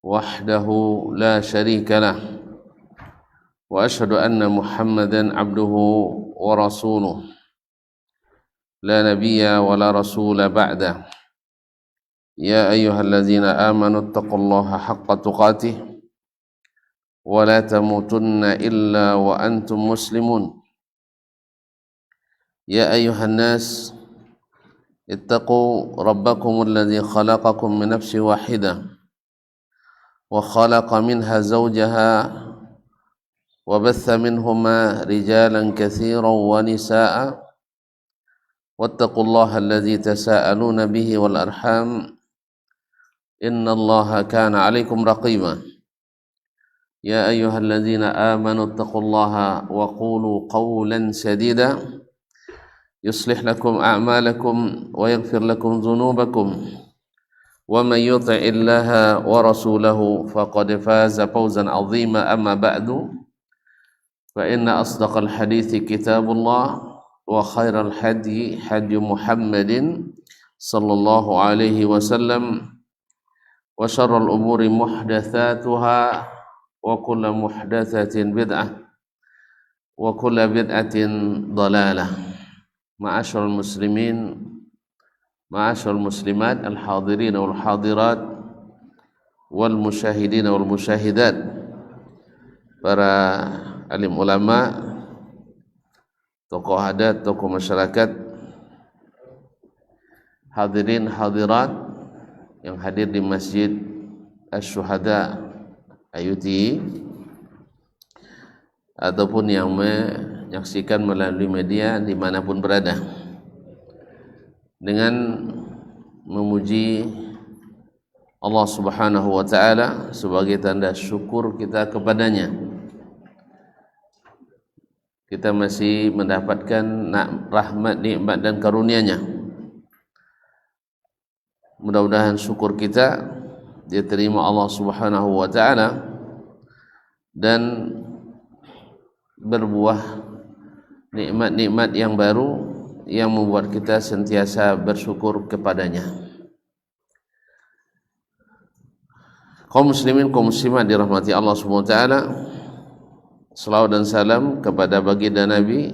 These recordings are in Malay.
وحده لا شريك له وأشهد أن محمدا عبده ورسوله لا نبي ولا رسول بعده يا أيها الذين آمنوا اتقوا الله حق تقاته ولا تموتن إلا وأنتم مسلمون يا أيها الناس اتقوا ربكم الذي خلقكم من نفس واحدة وخلق منها زوجها وبث منهما رجالا كثيرا ونساء واتقوا الله الذي تساءلون به والأرحام إن الله كان عليكم رقيبا يا أيها الذين آمنوا اتقوا الله وقولوا قولا سديدا يصلح لكم أعمالكم ويغفر لكم ذنوبكم ومن يطع الله ورسوله فقد فاز فوزا عظيما أما بعد فإن أصدق الحديث كتاب الله وخير الهدي هدي محمد صلى الله عليه وسلم وشر الأمور محدثاتها وكل محدثة بدعة وكل بدعة ضلالة معاشر المسلمين معاشر المسلمات الحاضرين والحاضرات والمشاهدين والمشاهدات para alim ulama, tokoh adat, tokoh masyarakat, hadirin hadirat yang hadir di Masjid Asy-Syuhada Ayuti ataupun yang menyaksikan melalui media dimanapun berada, dengan memuji Allah Subhanahu wa taala sebagai tanda syukur kita kepadanya. Kita masih mendapatkan rahmat, nikmat dan karunia-Nya. Mudah-mudahan syukur kita diterima Allah Subhanahu wa taala dan berbuah nikmat-nikmat yang baru yang membuat kita sentiasa bersyukur kepadanya. Kaum muslimin, kaum muslimat dirahmati Allah Subhanahu wa taala, salawat dan salam kepada baginda Nabi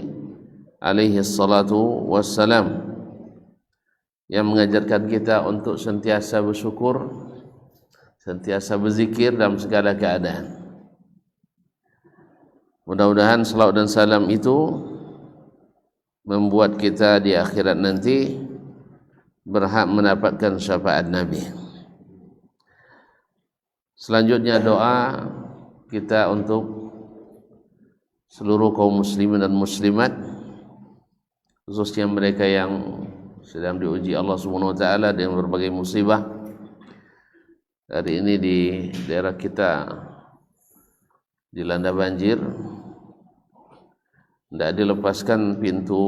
alaihi salatu wassalam yang mengajarkan kita untuk sentiasa bersyukur, sentiasa berzikir dalam segala keadaan. Mudah-mudahan salawat dan salam itu membuat kita di akhirat nanti berhak mendapatkan syafaat Nabi. Selanjutnya doa kita untuk seluruh kaum muslimin dan muslimat, khususnya mereka yang sedang diuji Allah Subhanahu wa taala dengan berbagai musibah. Hari ini di daerah kita dilanda banjir, tidak dilepaskan pintu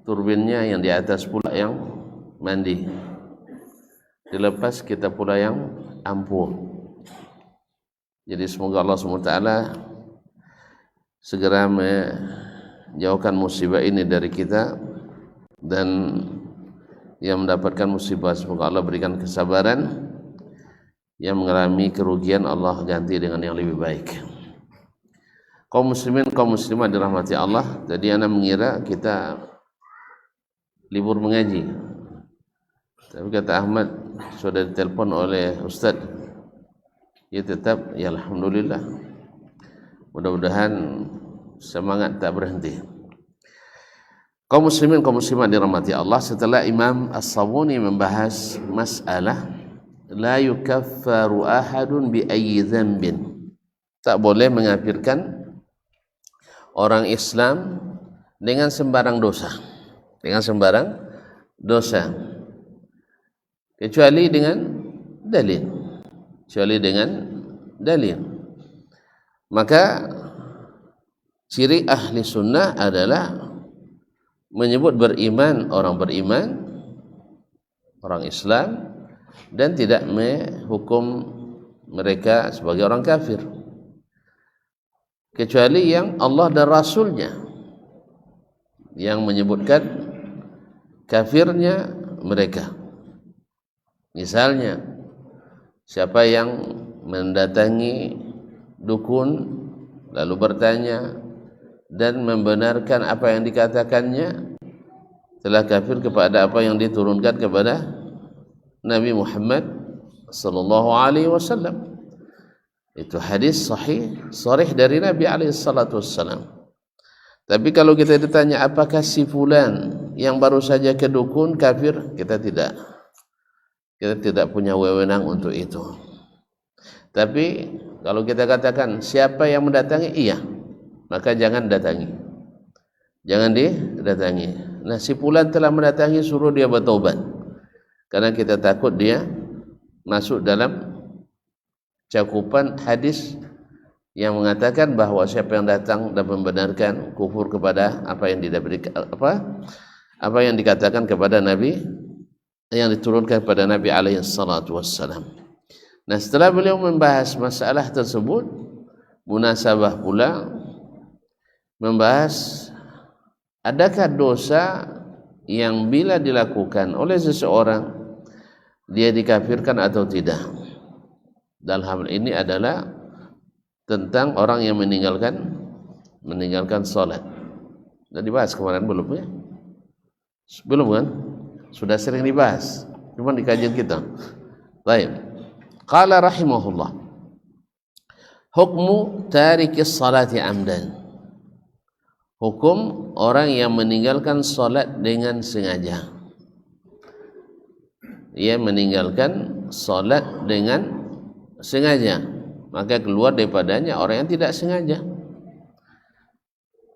turbinnya, yang di atas pula yang mandi, dilepas kita pula yang ampuh. Jadi semoga Allah SWT segera menjauhkan musibah ini dari kita, dan yang mendapatkan musibah semoga Allah berikan kesabaran, yang mengalami kerugian Allah ganti dengan yang lebih baik. Kaum muslimin, kaum muslimat dirahmati Allah. Tadi ana mengira kita libur mengaji, tapi kata Ahmad sudah ditelepon oleh Ustaz. Ya tetap, ya alhamdulillah. Mudah-mudahan semangat tak berhenti. Kaum muslimin, kaum muslimat dirahmati Allah. Setelah Imam As-Sabuni membahas masalah la yukaffaru ahadun bi ayyi dzambin, tak boleh mengkafirkan orang Islam dengan sembarang dosa, dengan sembarang dosa, kecuali dengan dalil, kecuali dengan dalil. Maka ciri ahli sunnah adalah menyebut beriman orang beriman, orang Islam, dan tidak menghukum mereka sebagai orang kafir, kecuali yang Allah dan Rasulnya yang menyebutkan kafirnya mereka. Misalnya, siapa yang mendatangi dukun lalu bertanya dan membenarkan apa yang dikatakannya telah kafir kepada apa yang diturunkan kepada Nabi Muhammad sallallahu alaihi wasallam. Itu hadis sahih sharih dari Nabi alaihi salatu wassalam. Tapi kalau kita ditanya apakah si fulan yang baru saja ke dukun kafir, kita tidak punya wewenang untuk itu. Tapi kalau kita katakan siapa yang mendatangi, iya, maka jangan datangi, jangan didatangi. Nah, si fulan telah mendatangi, suruh dia bertobat, karena kita takut dia masuk dalam cakupan hadis yang mengatakan bahwa siapa yang datang dan membenarkan kufur kepada apa yang dikatakan kepada Nabi, yang diturunkan kepada Nabi alaihi salatu wassalam. Nah, setelah beliau membahas masalah tersebut, munasabah pula membahas adakah dosa yang bila dilakukan oleh seseorang dia dikafirkan atau tidak. Dalam hal ini adalah tentang orang yang meninggalkan salat. Sudah dibahas kemarin belum ya? Belum kan? Sudah sering dibahas, cuma di kajian kita. Baik. Qala rahimahullah. Hukmu tarikis salati amdan. Hukum orang yang meninggalkan salat dengan sengaja. Ia meninggalkan salat dengan sengaja, maka keluar daripadanya orang yang tidak sengaja.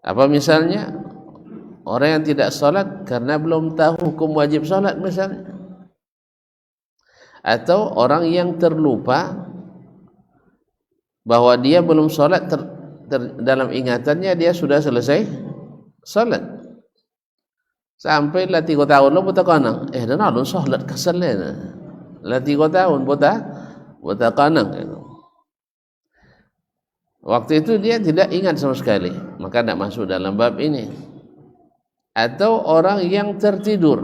Apa misalnya? Orang yang tidak salat karena belum tahu hukum wajib salat misalnya. Atau orang yang terlupa bahwa dia belum salat, dalam ingatannya dia sudah selesai salat. Sampai lah 3 tahun lo buta kanang. Dan alun salat kasalan. Lah 3 tahun buta kanang itu. Waktu itu dia tidak ingat sama sekali, maka tidak masuk dalam bab ini. Atau orang yang tertidur,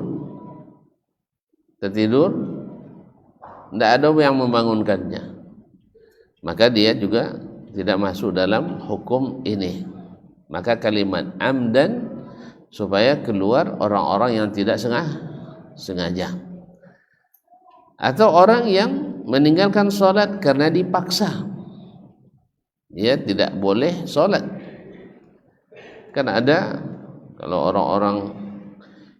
tidak ada yang membangunkannya, maka dia juga tidak masuk dalam hukum ini. Maka kalimat amdan supaya keluar orang-orang yang tidak sengaja. Atau orang yang meninggalkan salat karena dipaksa, dia tidak boleh salat. Kan ada kalau orang-orang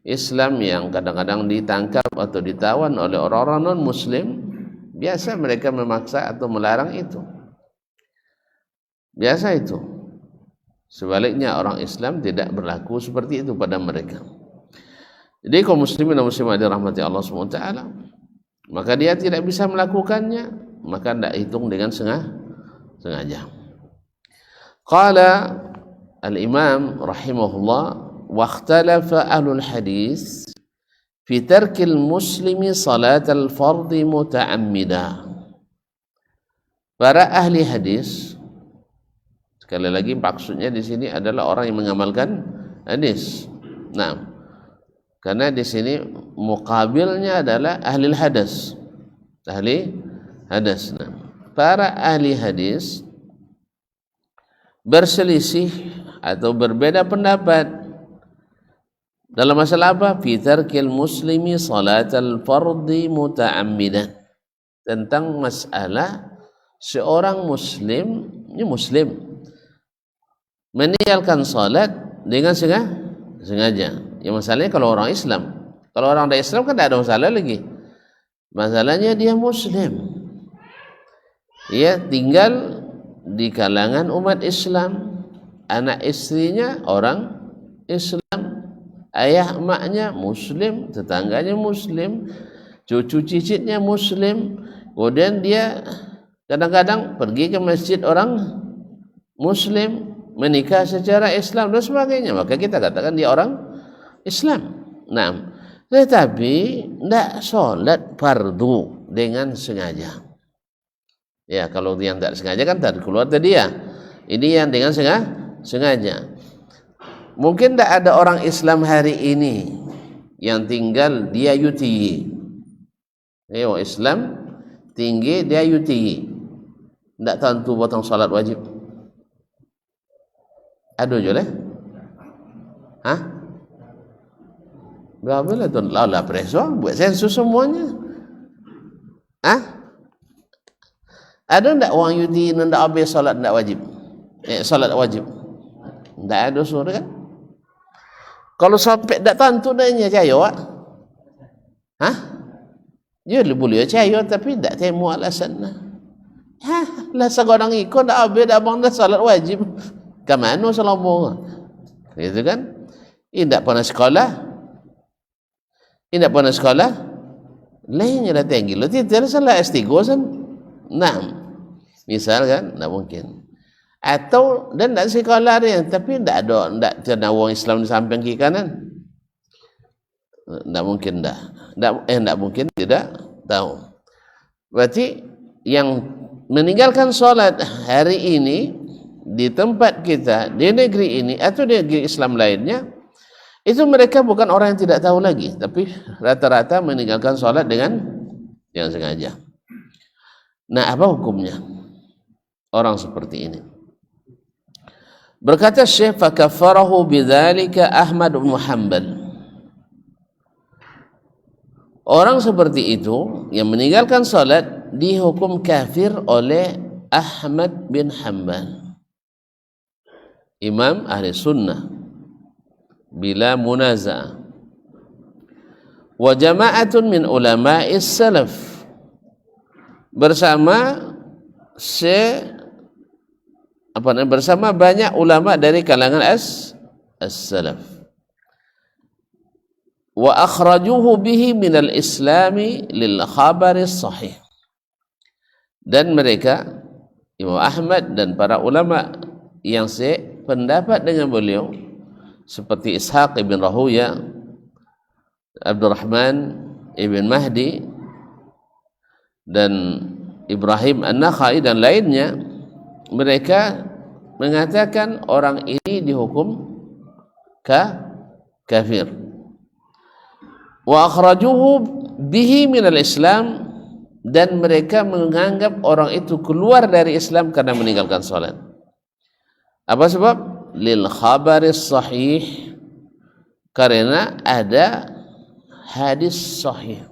Islam yang kadang-kadang ditangkap atau ditawan oleh orang-orang non-muslim, biasa mereka memaksa atau melarang itu. Biasa itu. Sebaliknya orang Islam tidak berlaku seperti itu pada mereka. Jadi kaum muslimin dan muslimat dirahmati Allah SWT, maka dia tidak bisa melakukannya, maka tidak hitung dengan sengaja. Qala al-imam rahimahullah, wa ikhtalafa ahlul hadis fi tarkil muslimi salat al-fardhi muta'ammida. Para ahli hadis, sekali lagi maksudnya di sini adalah orang yang mengamalkan hadis. Nah, karena di sini muqabilnya adalah ahli hadas. Nah, para ahli hadis berselisih atau berbeda pendapat dalam masalah apa? Fi tarkil muslimi salatal fardhi muta'ammidan, tentang masalah seorang muslim meninggalkan salat dengan sengaja. Ya, masalahnya kalau orang Islam, kalau orang ada Islam kan tidak ada masalah lagi. Masalahnya dia muslim, ia tinggal di kalangan umat Islam, anak istrinya orang Islam, ayah emaknya muslim, tetangganya muslim, cucu cicitnya muslim. Kemudian dia kadang-kadang pergi ke masjid orang muslim, menikah secara Islam dan sebagainya, maka kita katakan dia orang Islam. Nah, tetapi tidak sholat fardu dengan sengaja. Ya, kalau yang tak sengaja kan tak keluar dari dia. Ini yang dengan sengaja. Mungkin tidak ada orang Islam hari ini yang tinggal dia UTI. Islam tinggi dia UTI. ndak tentu potong salat wajib. Ada je lah. Hah? Berapa lah tuan? Lah preso buat sensus semuanya. Hah? Ada ndak orang Yahudi ndak habis salat ndak wajib? Salat wajib. Ndak ada suara kan? Kalau sampai ndak tentu danya cayo ah. Hah? Dia boleh cayo tapi ndak temu alasan lah. Hah, lah seorang ikut ndak habis dak bang dah salat wajib. Ke mana selama? Gitu kan? Tidak pernah sekolah. Tidak pernah sekolah. Lainnya dah tinggi. Lo tidak salah S3 kan? Nah, misal kan, tidak mungkin. Atau dan tidak sekolah dia, tapi tidak ada, tidak orang Islam di samping kiri kanan. Tidak mungkin dah. Tidak mungkin tidak tahu. Berarti yang meninggalkan solat hari ini di tempat kita, di negeri ini atau di negeri Islam lainnya, itu mereka bukan orang yang tidak tahu lagi, tapi rata-rata meninggalkan sholat dengan yang sengaja. Nah, apa hukumnya orang seperti ini? Berkata Syekh, "Fakaffarahu bidzalika Ahmad bin Hanbal." Orang seperti itu yang meninggalkan sholat dihukum kafir oleh Ahmad bin Hanbal, Imam Ahli Sunnah, bila munaza'ah. Wa jama'atun min ulama'is salaf, bersama bersama banyak ulama dari kalangan as-salaf. Wa akhrajuhu bihi minal islami lil khabaris sahih. Dan mereka, Imam Ahmad dan para ulama yang pendapat dengan beliau seperti Ishaq ibn Rahuya, Abdurrahman ibn Mahdi dan Ibrahim An-Nakhai dan lainnya, mereka mengatakan orang ini dihukum kafir. Wa akhrajuhu bihi minal Islam, dan mereka menganggap orang itu keluar dari Islam karena meninggalkan salat. Apa sebab? Lil khabaris sahih, karena ada hadis sahih.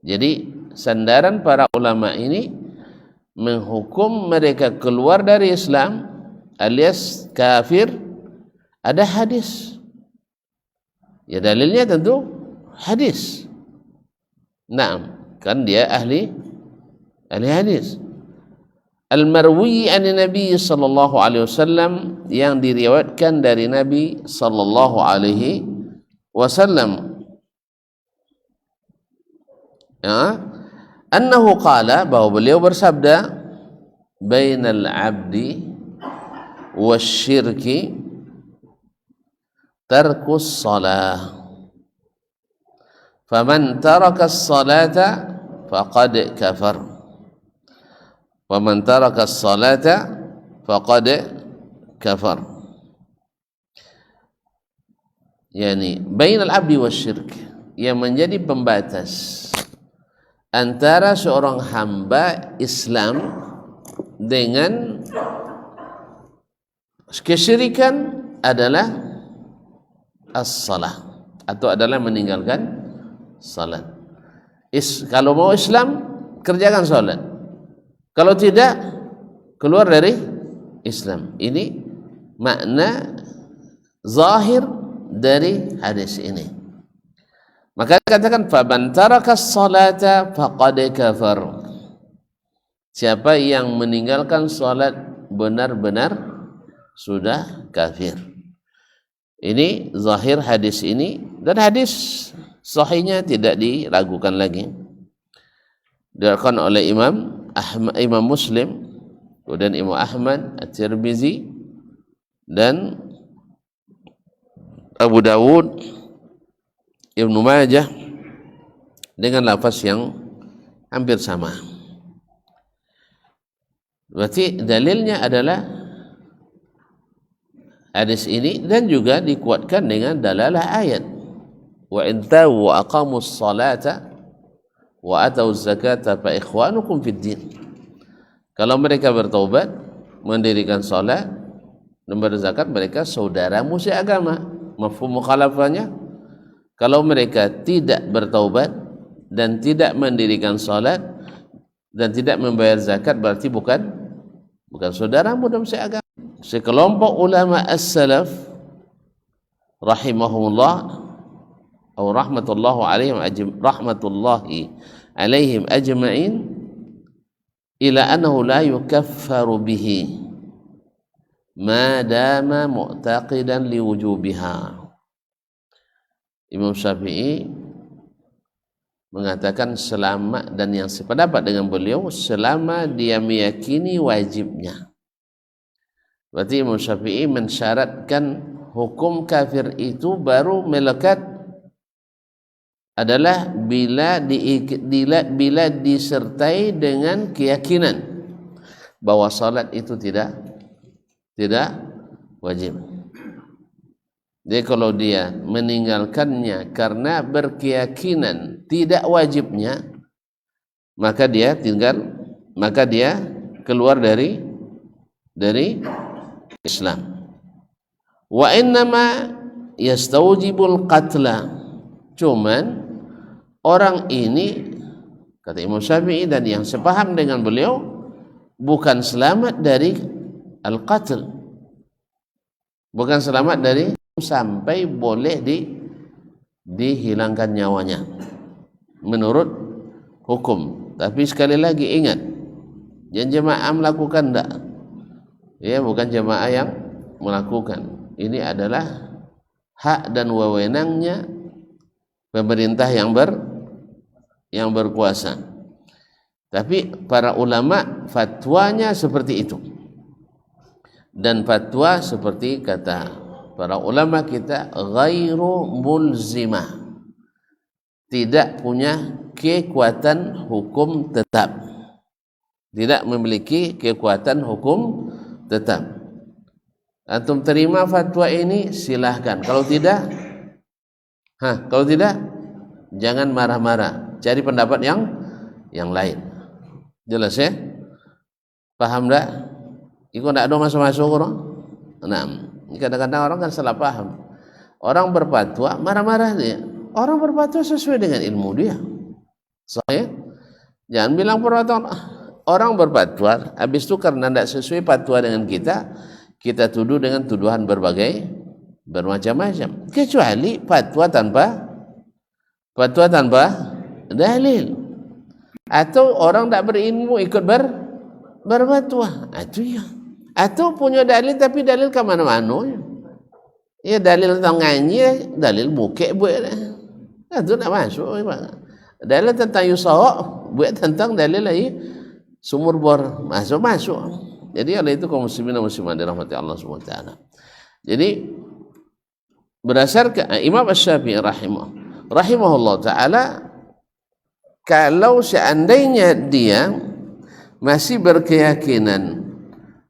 Jadi sandaran para ulama ini menghukum mereka keluar dari Islam alias kafir, ada hadis. Ya dalilnya tentu hadis. Naam, kan dia ahli hadis. Al-marwi an Nabi sallallahu alaihi wasallam, yang diriwayatkan dari Nabi sallallahu alaihi wasallam, ya, annahu qala, bahwa beliau bersabda, bainal abdi wasyirki tarkus salah, faman taraka as-salata faqad kafar. وَمَنْ تَرَكَ الصَّلَاةَ فَقَدْ كَفَرَ. Yani bainal abdi wasyirk, yang menjadi pembatas antara seorang hamba Islam dengan kesyirikan adalah as-salah, atau adalah meninggalkan salat. Kalau mau Islam, kerjakan salat. Kalau tidak, keluar dari Islam. Ini makna zahir dari hadis ini. Maka katakan, faman taraka as-salata faqad kafar. Siapa yang meninggalkan salat benar-benar sudah kafir. Ini zahir hadis ini, dan hadis sahihnya tidak diragukan lagi. Diriwayatkan oleh Imam Muslim, kemudian Imam Ahmad, At-Tirmizi, dan Abu Dawud, Ibnu Majah, dengan lafaz yang hampir sama. Berarti dalilnya adalah hadis ini, dan juga dikuatkan dengan dalalah ayat, wa in tawu wa aqamus salata wa atau zakata fa ikhwanukum fid din. Kalau mereka bertaubat, mendirikan salat dan berzakat, mereka saudaramu seagama. Mafhum mukhalafahnya? Kalau mereka tidak bertaubat dan tidak mendirikan salat dan tidak membayar zakat, berarti bukan saudaramu dalam seagama. Sekelompok ulama as-salaf rahimahumullah atau rahmatullahi alaihim ajma'in ila annahu la yukaffaru bihi ma dama mu'taqidan liwujubiha. Imam Syafi'i mengatakan selama, dan yang sependapat dengan beliau, selama dia meyakini wajibnya. Berarti Imam Syafi'i mensyaratkan hukum kafir itu baru melekat adalah bila disertai dengan keyakinan bahwa salat itu tidak wajib. Jadi kalau dia meninggalkannya karena berkeyakinan tidak wajibnya, maka dia keluar dari Islam. Wa innama yastawjibul qatla. Cuman orang ini, kata Imam Syafi'i dan yang sepaham dengan beliau, bukan selamat dari al-qatl, bukan selamat dari sampai boleh dihilangkan nyawanya menurut hukum. Tapi sekali lagi ingat, yang jemaah melakukan tidak, ya, bukan jemaah yang melakukan. Ini adalah hak dan wewenangnya pemerintah yang berkuasa. Tapi para ulama fatwanya seperti itu, dan fatwa seperti kata para ulama kita ghairu mulzimah, tidak punya kekuatan hukum tetap, tidak memiliki kekuatan hukum tetap. Antum terima fatwa ini silahkan, kalau tidak jangan marah-marah, cari pendapat yang lain. Jelas ya? Paham tak? Iku ndak ada masuk-masuk orang. Nah, kadang-kadang orang kan salah paham. Orang berfatwa marah-marah dia. Orang berfatwa sesuai dengan ilmu dia. Soalnya jangan bilang orang berfatwa habis itu karena tidak sesuai fatwa dengan kita tuduh dengan tuduhan bermacam-macam. Kecuali fatwa tanpa dalil, atau orang tidak berilmu ikut berfatwa. Itu ya. Atau punya dalil tapi dalil ke mana-mana. Ya dalil tentang ngaji, dalil bukek buat. Itu tak masuk. Dalil tentang yusawak, buat tentang dalil lagi sumur bor, masuk. Jadi oleh itu kaum muslimin dan muslimat dirahmati Allah Subhanahu wa taala. Jadi berdasarkan Imam Asy-Syafi'i rahimahullah taala, kalau seandainya dia masih berkeyakinan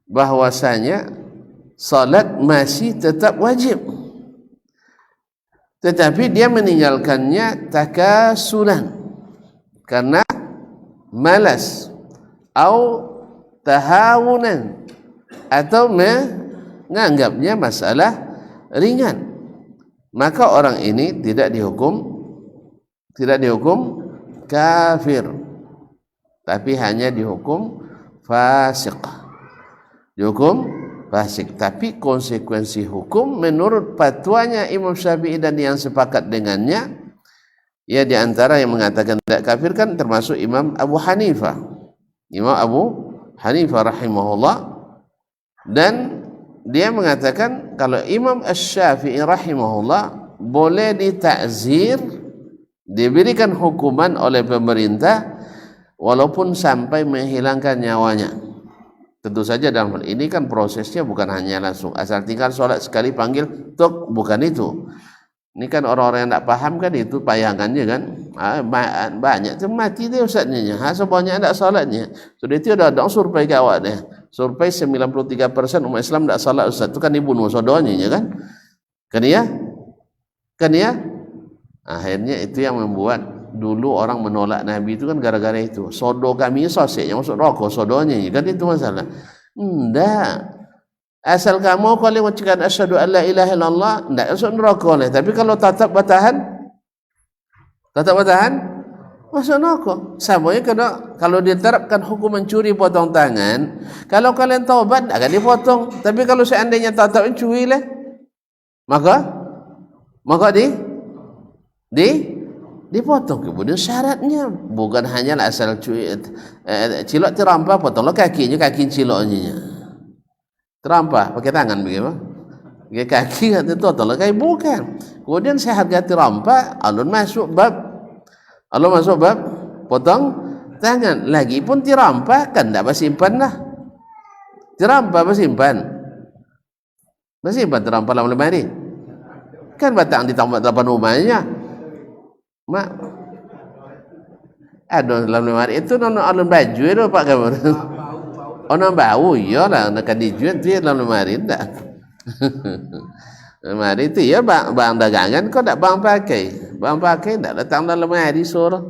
bahwasanya salat masih tetap wajib, tetapi dia meninggalkannya takasulan karena malas atau tahawunan, atau menganggapnya masalah ringan, maka orang ini tidak dihukum kafir, tapi hanya dihukum fasik. Tapi konsekuensi hukum menurut fatwanya Imam Syafi'i dan yang sepakat dengannya, ya, di antara yang mengatakan tidak kafir kan termasuk Imam Abu Hanifah rahimahullah, dan dia mengatakan kalau Imam Asy-Syafi'i rahimahullah boleh ditakzir, diberikan hukuman oleh pemerintah walaupun sampai menghilangkan nyawanya. Tentu saja dalam hal ini kan prosesnya bukan hanya langsung asal tinggal sholat sekali panggil tok, bukan itu. Ini kan orang-orang yang tidak paham kan itu payangannya kan. Banyak tu mati dia ustaznya. Sebanyak tak sholatnya. Sudah itu ada survei ke awak dia. Survei 93% umat Islam tak sholat ustaz. Itu kan dibunuh saudaranya kan. Kan ya? Akhirnya itu yang membuat dulu orang menolak Nabi itu kan gara-gara itu. Sodo kami sosiknya masuk rokok, sodonya kan itu masalah. Enggak. Asal kamu kalau mengucapkan asyhadu an la ilaha illallah, enggak masuk neraka lah. Tapi kalau tetap bertahan masuk neraka. Samanya kalau diterapkan hukum mencuri potong tangan, kalau kalian taubat akan dipotong. Tapi kalau seandainya tetap mencuri lah, maka dipotong. Kemudian syaratnya bukan hanya asal cilok terampas, potonglah kakinya, kaki ciloknya terampas pakai tangan begitu, pakai kaki itu potonglah kaki, bukan. Kemudian saya harga terampas, alun masuk bab potong tangan. Lagi pun terampas kan tidak bersimpan lah, terampas bersimpan terampas dalam lemari kan, batang di depan rumahnya. Mak, ada dalam lemari itu nono alun baju itu pak kamu. Ono bau, iyalah nak dijual tu dalam lemari tak. Lemari itu ya bang dagangan, kau tak bang pakai tak datang dalam lemari suruh.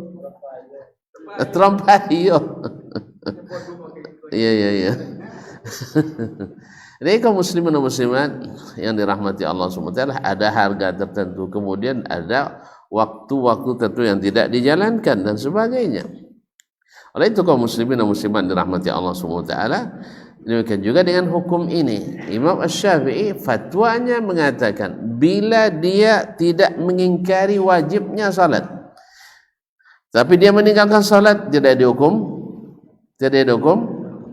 Terompak iya. Iya. Jadi kaum muslimin dan muslimat yang dirahmati Allah SWT, ada harga tertentu, kemudian ada waktu-waktu tertentu yang tidak dijalankan dan sebagainya. Oleh itu kaum muslimin dan muslimat dirahmati Allah SWT, demikian juga dengan hukum ini. Imam Asy-Syafi'i fatwanya mengatakan bila dia tidak mengingkari wajibnya salat, tapi dia meninggalkan salat, tidak dihukum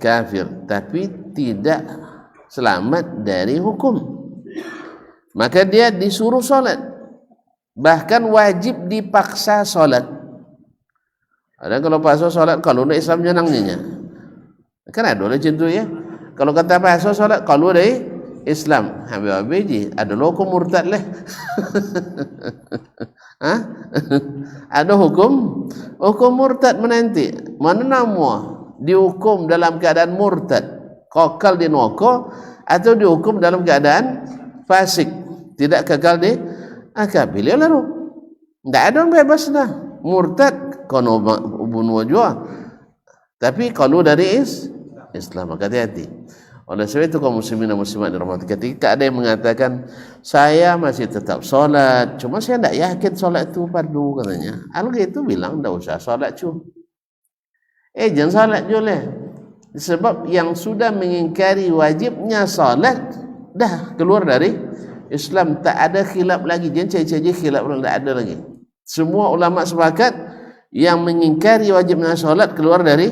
kafir, tapi tidak selamat dari hukum. Maka dia disuruh salat, bahkan wajib dipaksa salat. Ada kalau paksa salat, kalau udah Islam nyenangnya kan ada macam tu ya. Kalau kata paksa salat, kalau dari Islam habis ada hukum murtad lah. Ada hukum murtad menanti. Mana nama dihukum dalam keadaan murtad, kekal di neraka, atau dihukum dalam keadaan fasik, tidak kekal di neraka. Pilih lalu. Tidak ada yang bebas dah. Murtad kono bunuh jua. Tapi kalau dari Islam, maka hati-hati. Oleh sebab itu kaum muslimin dan muslimat dirahmati, ketika ada yang mengatakan saya masih tetap solat, cuma saya tidak yakin solat itu fardu katanya. Alga itu bilang tidak usah solat cu. Jangan solat juga. Sebab yang sudah mengingkari wajibnya salat dah keluar dari Islam, tak ada khilaf lagi. Jangan cari-cari khilaf, tak ada lagi. Semua ulama sepakat yang mengingkari wajibnya salat keluar dari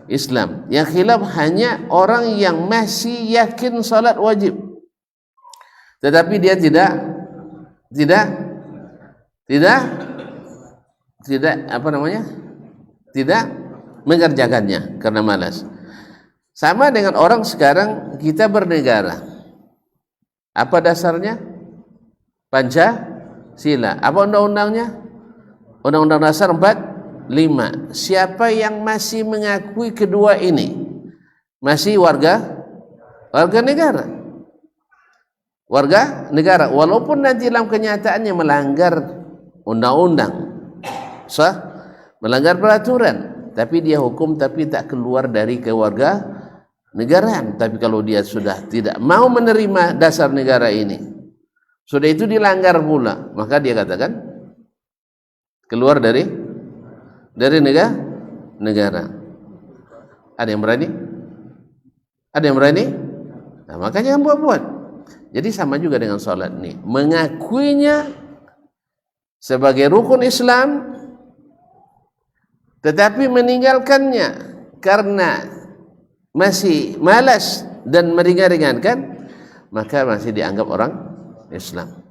Islam. Yang khilaf hanya orang yang masih yakin salat wajib, tetapi dia tidak tidak mengerjakannya karena malas. Sama dengan orang sekarang kita bernegara. Apa dasarnya? Pancasila. Apa undang-undangnya? Undang-undang dasar 45. Siapa yang masih mengakui kedua ini masih warga negara. Warga negara, walaupun nanti dalam kenyataannya melanggar undang-undang, sah, melanggar peraturan, tapi dia hukum tapi tak keluar dari kewarga negaraan. Tapi kalau dia sudah tidak mau menerima dasar negara ini, sudah itu dilanggar pula, maka dia katakan keluar dari negara. Ada yang berani? Nah, makanya yang buat. Jadi sama juga dengan salat ini, mengakuinya sebagai rukun Islam, tetapi meninggalkannya karena masih malas dan meringan-ringankan, maka masih dianggap orang Islam.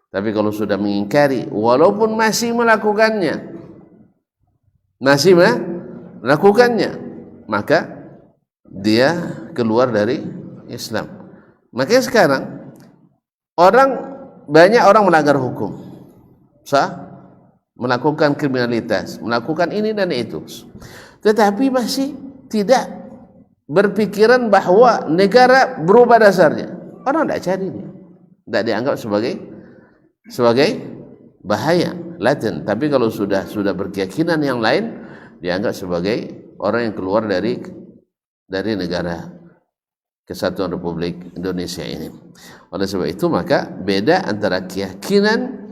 Tapi kalau sudah mengingkari walaupun masih melakukannya, maka dia keluar dari Islam. Makanya sekarang banyak orang melanggar hukum, melakukan kriminalitas, melakukan ini dan itu, tetapi masih tidak berpikiran bahwa negara berubah dasarnya. Orang tidak cari dia, tidak dianggap sebagai bahaya laten. Tapi kalau sudah berkeyakinan yang lain, dianggap sebagai orang yang keluar dari negara Kesatuan Republik Indonesia ini. Oleh sebab itu maka beda antara keyakinan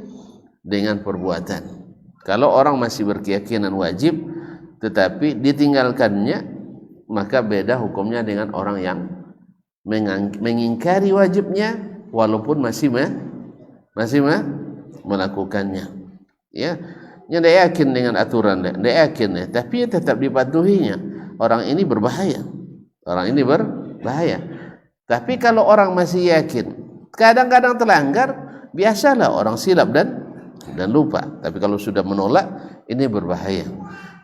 dengan perbuatan. Kalau orang masih berkeyakinan wajib tetapi ditinggalkannya, maka beda hukumnya dengan orang yang mengingkari wajibnya walaupun masih melakukannya. Ya, tidak yakin dengan aturan, tidak yakin, tapi tetap dipatuhinya. Orang ini berbahaya. Tapi kalau orang masih yakin, kadang-kadang terlanggar, biasalah orang silap dan lupa. Tapi kalau sudah menolak, ini berbahaya.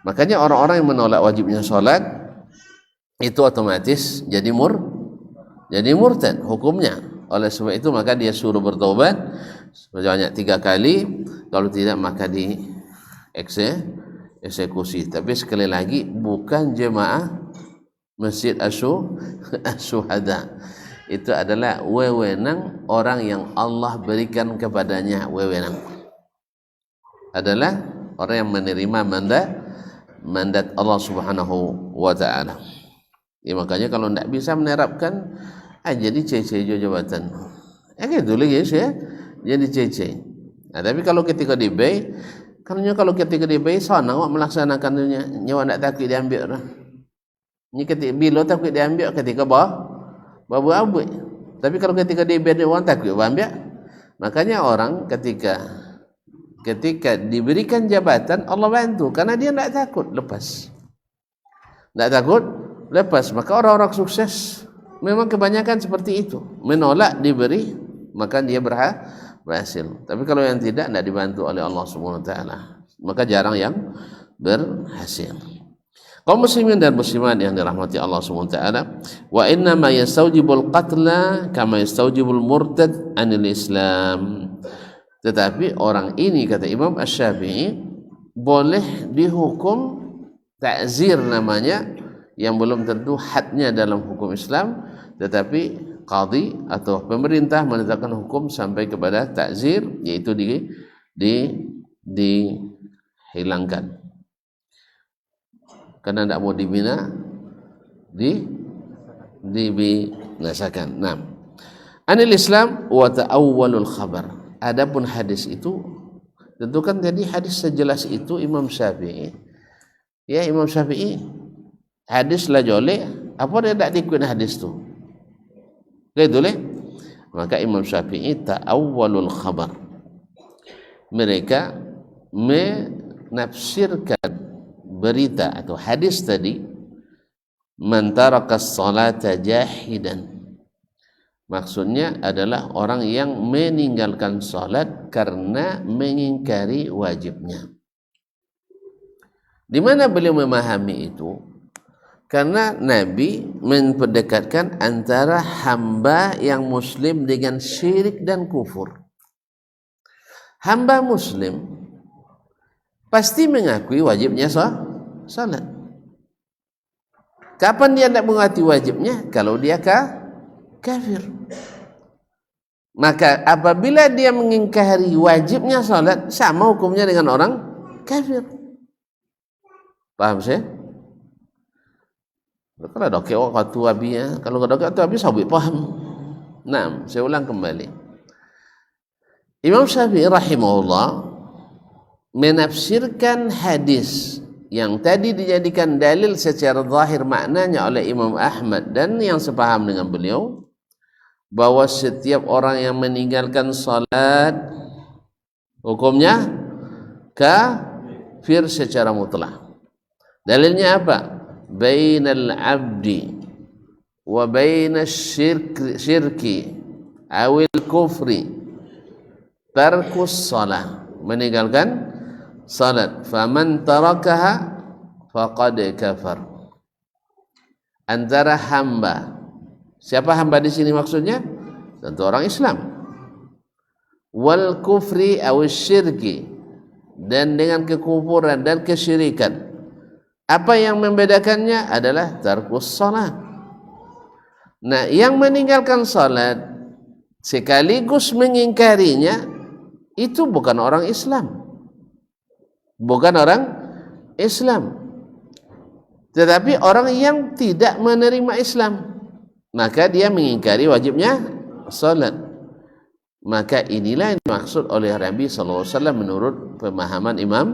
Makanya orang-orang yang menolak wajibnya sholat itu otomatis jadi murtad hukumnya. Oleh sebab itu maka dia suruh bertobat sebanyak 3 kali, kalau tidak maka eksekusi. Tapi sekali lagi bukan jemaah Masjid Asy-Syuhada. Itu adalah wewenang orang yang Allah berikan kepadanya. Wewenang adalah orang yang menerima mandat Allah Subhanahu wa ta'ala. Ya, makanya kalau tidak bisa menerapkan, jadi cece jabatan. Gitu lagi ya, jadi cece. Nah, tapi kalau ketika dibay, kalau ketika dibay, sana awak melaksanakan nyawa tidak takut diambil. Ini ketika bila takut diambil ketika babu abu. Tapi kalau ketika dibay orang takut ambil. Makanya orang ketika diberikan jabatan Allah bantu karena dia tidak takut lepas. Maka orang-orang sukses memang kebanyakan seperti itu, menolak diberi maka dia berhasil. Tapi kalau yang tidak dibantu oleh Allah Subhanahu wa taala, maka jarang yang berhasil. Kaum muslimin dan muslimat yang dirahmati Allah Subhanahu wa taala, wa inna ma yastawjibul qatla kama yastawjibul murtad anil Islam. Tetapi orang ini, kata Imam Asy-Syafi'i, boleh dihukum ta'zir namanya, yang belum tentu hadnya dalam hukum Islam, tetapi qadhi atau pemerintah menetapkan hukum sampai kepada ta'zir, yaitu dihilangkan. Karena tidak mau dibina, dibinasakan. Nah, anil Islam wa ta'awwalul khabar. Adapun hadis itu, tentu kan jadi hadis sejelas itu Imam Syafi'i. Ya, Imam Syafi'i hadis lah joleh, apa dia tak dikut hadis tu? Gitu leh. Maka Imam Syafi'i ta'awwalul khabar. Mereka menafsirkan berita atau hadis tadi, man tarakas salata jahidan. Maksudnya adalah orang yang meninggalkan salat karena mengingkari wajibnya. Di mana beliau memahami itu? Karena Nabi memperdekatkan antara hamba yang muslim dengan syirik dan kufur. Hamba muslim pasti mengakui wajibnya salat. Kapan dia tidak mengakui wajibnya? Kalau dia kafir. Maka apabila dia mengingkari wajibnya salat, sama hukumnya dengan orang kafir. Paham saya? Kalau dokter waktu habis, kalau dokter waktu habis sabit paham. Nah, saya ulang kembali. Imam Syafi'i rahimahullah menafsirkan hadis yang tadi dijadikan dalil secara zahir maknanya oleh Imam Ahmad dan yang sepaham dengan beliau, bahwa setiap orang yang meninggalkan salat hukumnya kafir secara mutlak. Dalilnya apa? Bainal abdi wa bainash syirki awil kufri tarkus salah, meninggalkan salat. Faman tarakaha faqad kafar. Antara hamba, siapa hamba di sini maksudnya? Tentu orang Islam. Wal kufri awil syirki, dan dengan kekufuran dan kesyirikan. Apa yang membedakannya adalah tarkus salat. Nah, yang meninggalkan salat sekaligus mengingkarinya, itu bukan orang Islam. Bukan orang Islam. Tetapi orang yang tidak menerima Islam, maka dia mengingkari wajibnya salat. Maka inilah yang dimaksud oleh Nabi sallallahu alaihi wasallam menurut pemahaman Imam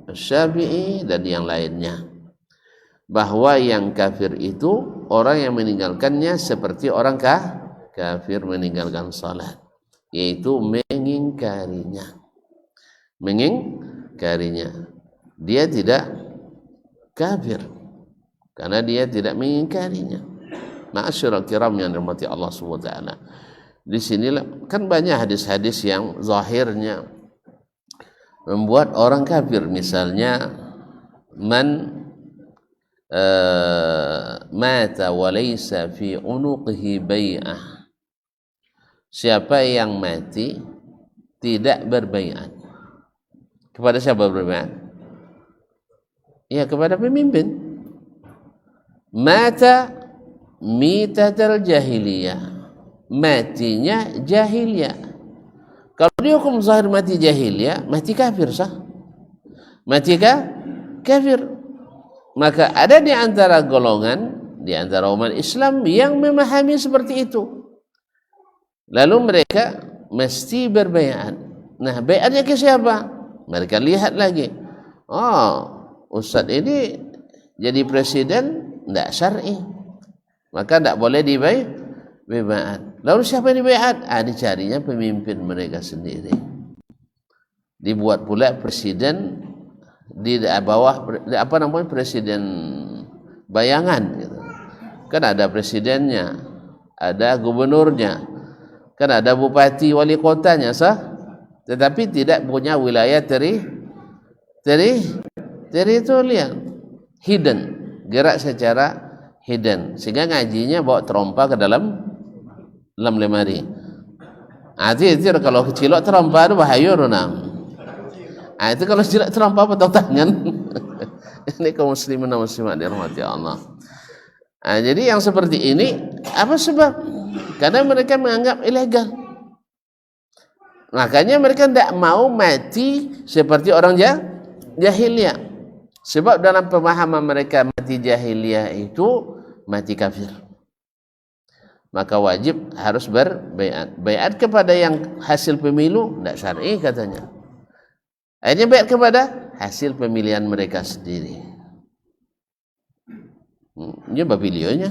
Syafi'i dan yang lainnya, bahwa yang kafir itu orang yang meninggalkannya seperti orang kafir meninggalkan salat, yaitu mengingkarinya. Dia tidak kafir karena dia tidak mengingkarinya. Ma'asyiral kiram yang dirahmati Allah Subhanahu wa taala. Di sinilah kan banyak hadis-hadis yang zahirnya membuat orang kafir. Misalnya man mata wa laysa fi unuqihi bai'ah. Siapa yang mati tidak berbaiat. Kepada siapa berbaiat? Ya, kepada pemimpin. Mata mitatal jahiliyah. Matinya jahiliyah. Kalau dihukum zahir mati jahiliyah, mati kafir sah. Mati kafir. Maka ada di antara golongan, di antara umat Islam yang memahami seperti itu. Lalu mereka mesti berbaiat. Nah, baiatnya ke siapa? Mereka lihat lagi. Oh, ustaz ini jadi presiden tidak syar'i, maka tidak boleh dibaiat. Lalu siapa yang dibaiat? Dicarinya pemimpin mereka sendiri. Dibuat pula presiden di bawah presiden bayangan gitu. Kan ada presidennya, ada gubernurnya, kan ada bupati wali kotanya sah, tetapi tidak punya wilayah teritorial, hidden, gerak secara hidden, sehingga ngajinya bawa terompa ke dalam lemari. Itu kalau kecilok terompa itu bahaya runam. Itu kalau tidak terompa potong tangan. Ini kaum muslimin dan muslimat dirahmati Allah. Jadi yang seperti ini apa sebab? Karena mereka menganggap ilegal. Makanya mereka tidak mau mati seperti orang jahiliyah. Sebab dalam pemahaman mereka mati jahiliyah itu mati kafir. Maka wajib harus berbaiat. Baiat kepada yang hasil pemilu tidak syar'i katanya. Akhirnya baiat kepada hasil pemilihan mereka sendiri. Ini babilionya.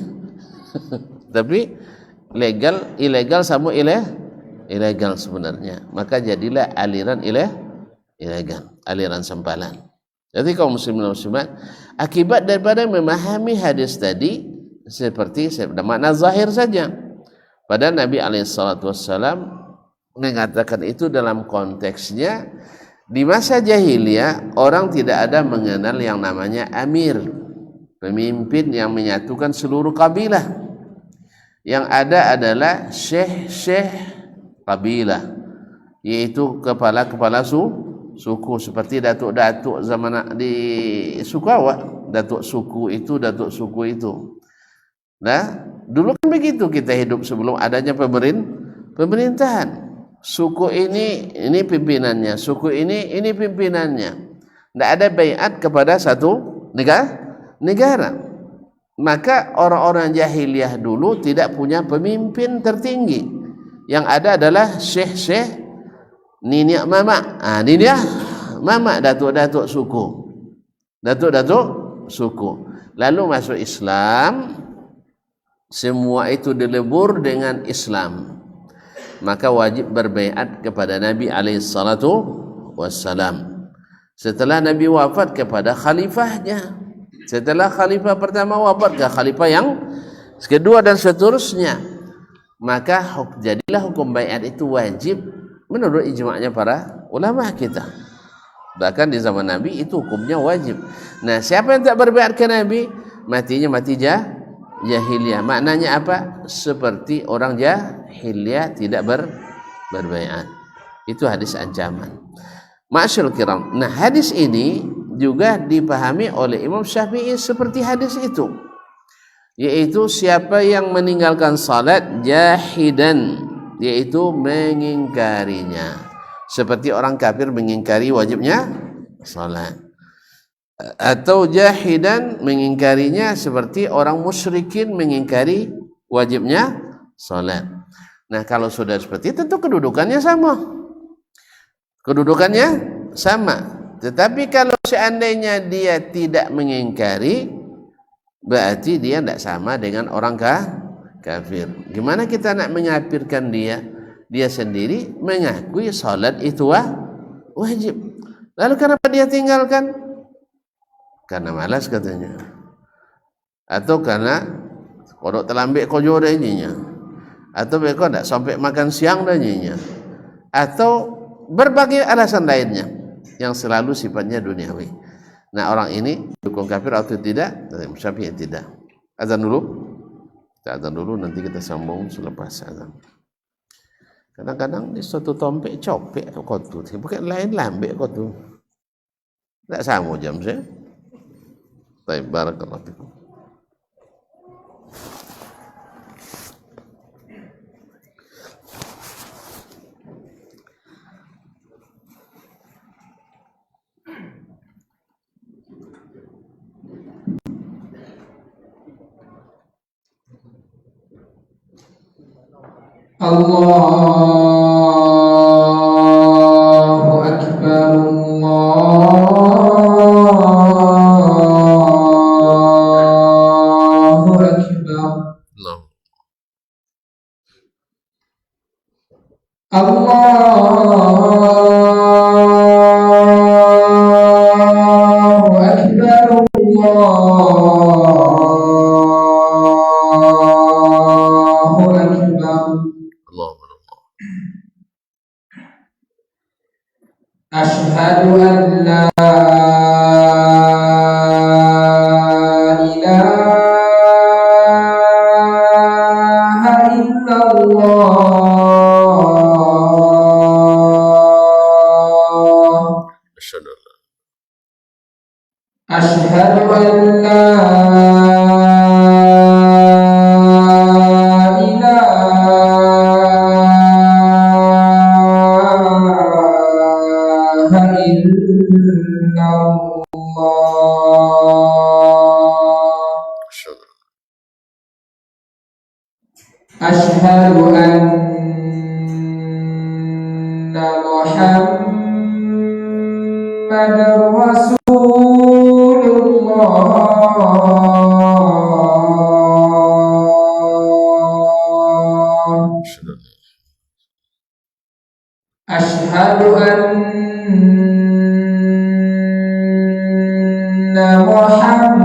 Tapi legal, ilegal sama ilegal sebenarnya. Maka jadilah aliran ilegal, aliran sempalan. Jadi kaum muslimin dan muslimat, akibat daripada memahami hadis tadi seperti makna zahir saja. Padahal Nabi SAW mengatakan itu dalam konteksnya di masa jahiliyah orang tidak ada mengenal yang namanya amir, pemimpin yang menyatukan seluruh kabilah. Yang ada adalah syekh kabilah, yaitu kepala-kepala suku seperti datuk-datuk zaman di suku awak, datuk suku itu. Nah, dulu kan begitu kita hidup sebelum adanya pemerintahan. Suku ini pimpinannya, suku ini pimpinannya. Tidak ada baiat kepada satu negara. Maka orang-orang jahiliyah dulu tidak punya pemimpin tertinggi. Yang ada adalah syekh, niniak mama. Niniak mama, datuk-datuk suku. Lalu masuk Islam, semua itu dilebur dengan Islam. Maka wajib berbaiat kepada Nabi SAW. Setelah Nabi wafat kepada khalifahnya. Setelah khalifah pertama wafat ke khalifah yang kedua dan seterusnya. Maka jadilah hukum baiat itu wajib menurut ijma'nya para ulama kita. Bahkan di zaman Nabi itu hukumnya wajib. Nah, siapa yang tak berbaiat ke Nabi, matinya mati jahiliyah. Maknanya apa? Seperti orang jahiliyah tidak berbaiat. Itu hadis ancaman. Ma'asyil kiram. Nah, hadis ini juga dipahami oleh Imam Syafi'i seperti hadis itu, yaitu siapa yang meninggalkan salat jahidan, yaitu mengingkarinya. seperti orang kafir mengingkari wajibnya salat, atau jahidan mengingkarinya seperti orang musyrikin mengingkari wajibnya salat. Nah, kalau sudah seperti itu tentu kedudukannya sama. Kedudukannya sama. Tetapi kalau seandainya dia tidak mengingkari, berarti dia tidak sama dengan orang kafir. Gimana kita nak mengkafirkan dia? Dia sendiri mengakui salat itu wajib. Lalu kenapa dia tinggalkan? Karena malas katanya. Atau karena kodok terlambat kojo dahinya. Atau mereka tidak sampai makan siang dahinya. Atau berbagai alasan lainnya yang selalu sifatnya duniawi. Nah, orang ini dukung kafir atau tidak? Syafi'i tidak. Azan dulu. Kita azan dulu, nanti kita sambung selepas azan. Kadang-kadang di suatu tompek copek kau tu, bukan lain lambe kau tu. Tak sama jam saya. Baik, barakallahu fikum. Allahu Akbar, Allahu Akbar. Allahu Akbar, Allahu Akbar. Asyhadu an la ilaha illallah. Asyhadu an la Asyhadu anna Muhammadar Rasulullah. Asyhadu anna Muhammadar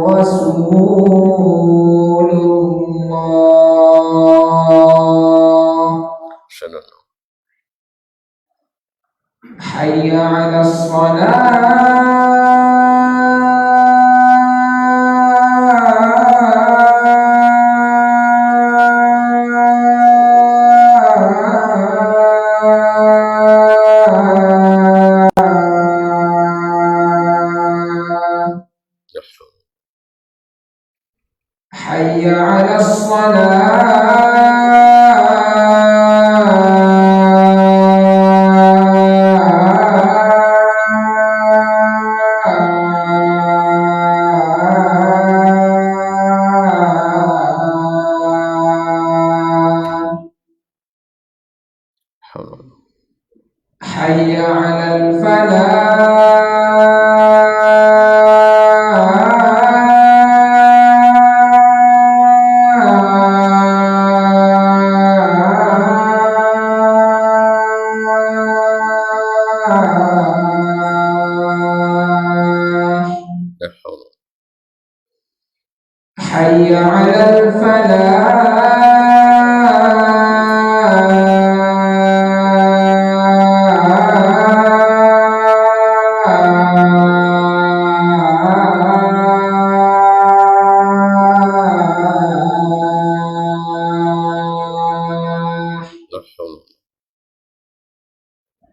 Rasulullah. Hayya 'alas Hayya 'alas Hayya 'alal Hayya 'alal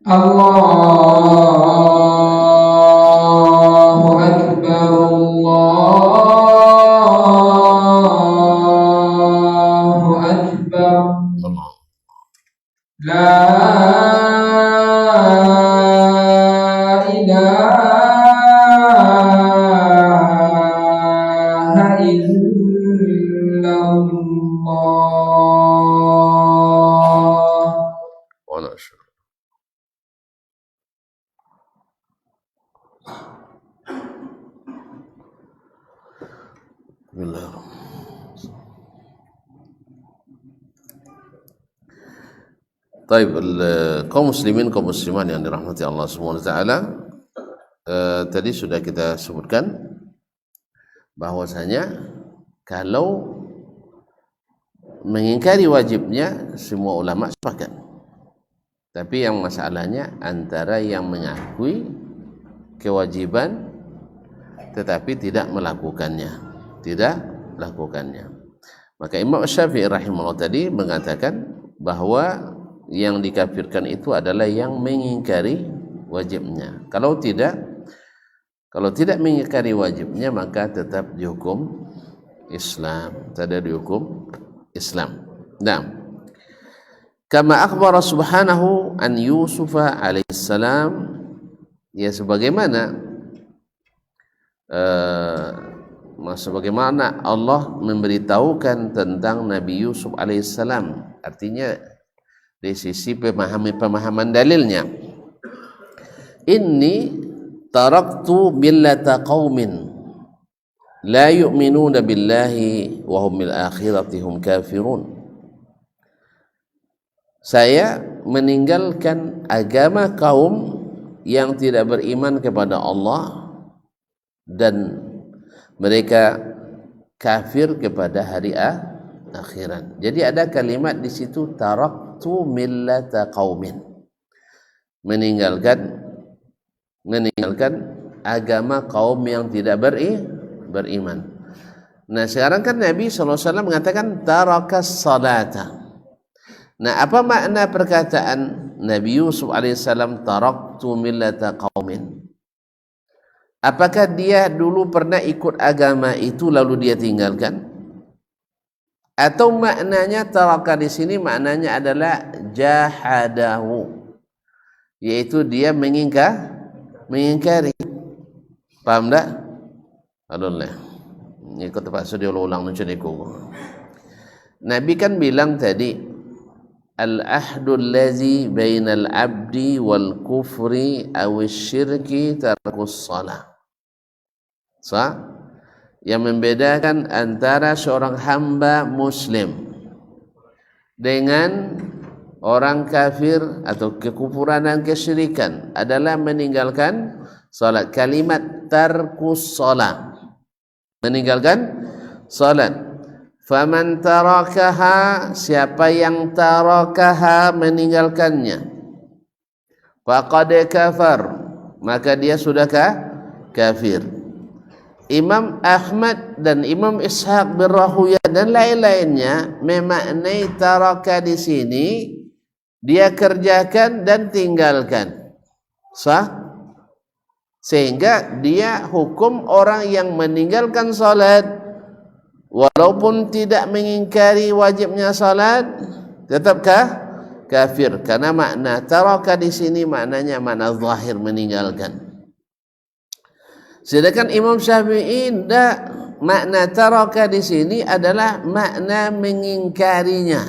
Allahu Akbar, Allahu Akbar. لا إله إلا الله. Taib, kaum muslimin kaum muslimat yang dirahmati Allah Subhanahu wa taala, tadi sudah kita sebutkan bahwasanya kalau mengingkari wajibnya semua ulama sepakat. Tapi yang masalahnya antara yang mengakui kewajiban tetapi tidak melakukannya, Maka Imam Syafi'i rahimahullah tadi mengatakan bahwa yang dikafirkan itu adalah yang mengingkari wajibnya. Kalau tidak mengingkari wajibnya maka tetap dihukum Islam, Nah, kama akhbara subhanahu an Yusuf alaihissalam, ya sebagaimana Allah memberitahukan tentang Nabi Yusuf alaihissalam, artinya dari sisi pemahaman dalilnya. Inni taraktu millata qaumin la yu'minuna billahi wa hum bil akhirati hum kafirun. Saya meninggalkan agama kaum yang tidak beriman kepada Allah dan mereka kafir kepada hari akhirat. Jadi ada kalimat di situ taraktu millata qaumin, meninggalkan agama kaum yang tidak beriman. Nah, sekarang kan Nabi SAW mengatakan tarakas salata. Nah, apa makna perkataan Nabi Yusuf alaihissalam taraktu millata qaumin? Apakah dia dulu pernah ikut agama itu lalu dia tinggalkan? Atau maknanya taraka di sini maknanya adalah jahadahu, yaitu dia mengingkari. Paham tak? Alhamdulillah. Ini kau terpaksa dia ulang macam ni. Nabi kan bilang tadi, al-ahdul lazi bainal abdi wal kufri awis syirki tarkus salah. Sah? Yang membedakan antara seorang hamba muslim dengan orang kafir atau kekufuran dan kesyirikan adalah meninggalkan salat. Kalimat tarkus salat, meninggalkan salat. Faman tarakaha, siapa yang tarakaha, meninggalkannya, faqad kafar, maka dia sudahkah kafir. Imam Ahmad dan Imam Ishaq bin Rahuyah dan lain-lainnya memaknai taraka di sini dia kerjakan dan tinggalkan, sah? Sehingga dia hukum orang yang meninggalkan salat walaupun tidak mengingkari wajibnya salat tetapkah kafir, karena makna taraka di sini maknanya makna zahir, meninggalkan. Sedangkan Imam Syafi'i tidak, makna taraka di sini adalah makna mengingkarinya.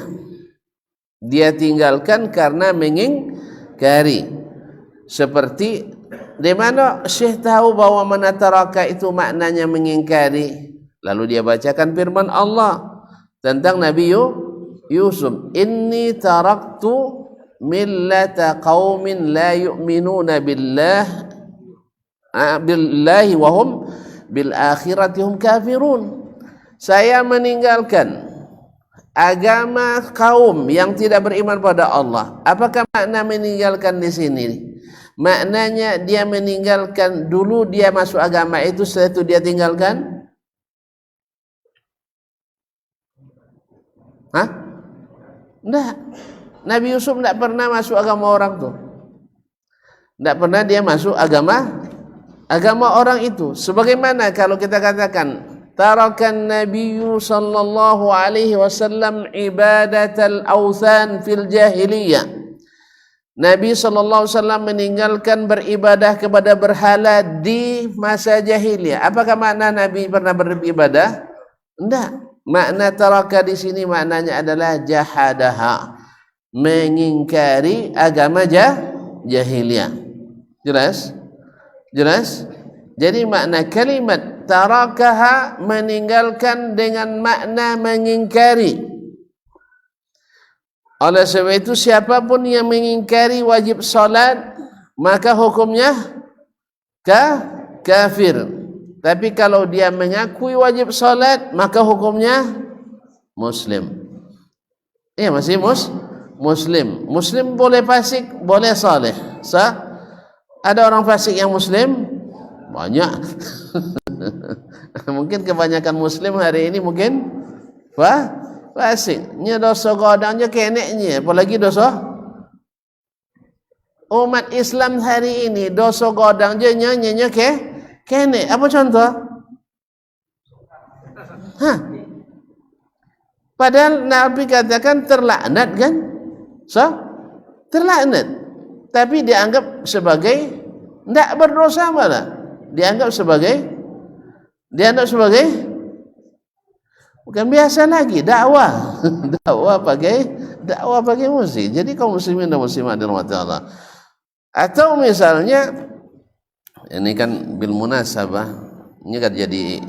Dia tinggalkan karena mengingkari. Seperti di mana Syekh tahu bahwa mana taraka itu maknanya mengingkari. Lalu dia bacakan firman Allah tentang Nabi Yusuf, inni taraktu millata qaumin la yu'minuna billahi wa hum bil akhirati hum kafirun. Saya meninggalkan agama kaum yang tidak beriman pada Allah. Apakah makna meninggalkan di sini? Maknanya dia meninggalkan dulu dia masuk agama itu, setelah itu dia tinggalkan? Enggak. Nabi Yusuf tidak pernah masuk agama orang tuh. Tidak pernah dia masuk agama orang itu. Sebagaimana kalau kita katakan tarakan Nabiyyu sallallahu alaihi wasallam ibadatal awthan fil jahiliyah, Nabi SAW meninggalkan beribadah kepada berhala di masa jahiliyah. Apakah makna Nabi pernah beribadah? Tidak. Makna taraka di sini maknanya adalah jahadaha, mengingkari agama jahiliyah. Jelas? Jelas? Jadi makna kalimat tarakaha meninggalkan dengan makna mengingkari. Oleh sebab itu siapapun yang mengingkari wajib salat maka hukumnya kafir. Tapi kalau dia mengakui wajib salat maka hukumnya muslim. Iya, masih muslim. Muslim boleh fasik, boleh saleh. Sah? Ada orang fasik yang muslim? Banyak. Mungkin kebanyakan muslim hari ini mungkin fasik. Nya dosa godangnya keneknya, apalagi dosa umat Islam hari ini dosa godangnya nyanyinya kenek. Apa contoh? Padahal Nabi katakan terlaknat kan? Terlaknat. Tapi dianggap sebagai tidak berdosa malah. Dianggap sebagai bukan biasa lagi dakwah. dakwah pakai musik. Jadi kaum muslimin dan muslimat dirahmati Allah. Atau misalnya ini kan bil munasabah, ini kan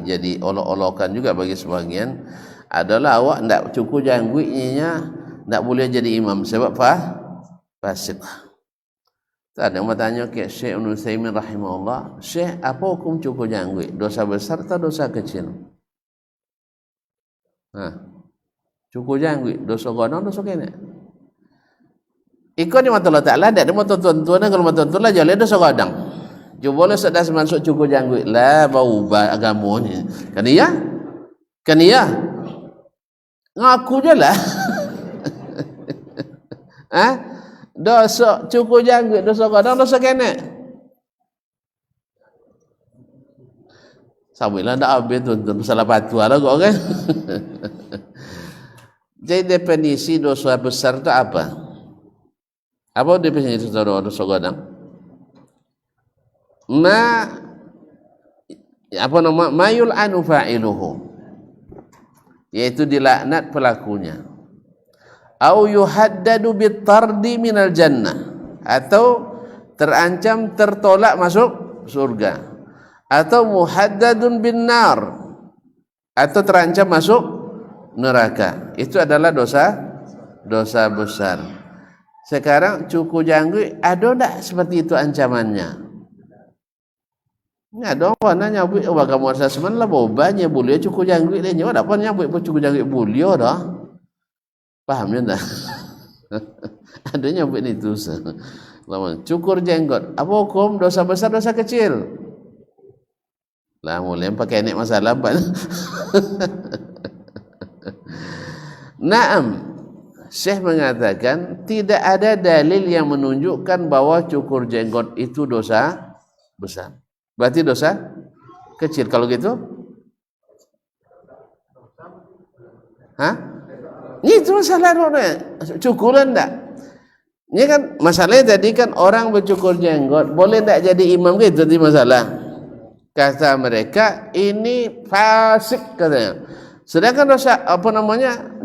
jadi olok-olokan juga bagi sebagian, adalah awak ndak cukup jangguinya ndak boleh jadi imam sebab fasik. Ada yang bertanya ke Syekh Ibnu Utsaimin rahimahullah, Syekh, apa hukum cukur janggut? Dosa besar atau dosa kecil? Cukur janggut, dosa godong, dosa kena. Ikut di mata Allah Ta'ala, tidak ada mata tuan-tuan, kalau mata tuan-tuan lah jalan dosa godong. Cuba boleh sudah masuk cukur janggut lah, bau agama ni. Kan iya? Ngaku je lah. Dosa cukur janggut, dosa godong, dosa kena. Sabilah ndak habis tuan-tuan, salah patwa lah kok kan. Jadi definisi dosa besar itu apa? Apa definisi dosa godong? Mayul anu fa'iluhu, yaitu dilaknat pelakunya. Au yuhaddadu bitardi minal jannah, atau terancam tertolak masuk surga, atau muhaddadun bin nar, atau terancam masuk neraka. Itu adalah dosa besar. Sekarang cukur janggut ada tak seperti itu ancamannya? Nggak ada orang nyabut kamu rasa sebenarnya bobanya boleh cukur janggut dia nyawa dapat nyabut cukur janggut boleh dah. Pahamnya tak? Adanya buat itu. Cukur jenggot. Apa hukum? Dosa besar, dosa kecil? Lah mulai pakai nek masalah. Naam. Syekh mengatakan tidak ada dalil yang menunjukkan bahwa cukur jenggot itu dosa besar. Berarti dosa kecil. Kalau gitu? Itu masalah cukuran enggak? Ini kan masalahnya tadi kan orang bercukur jenggot boleh enggak jadi imam gitu tadi masalah. Kata mereka ini fasik katanya. Sedangkan dosa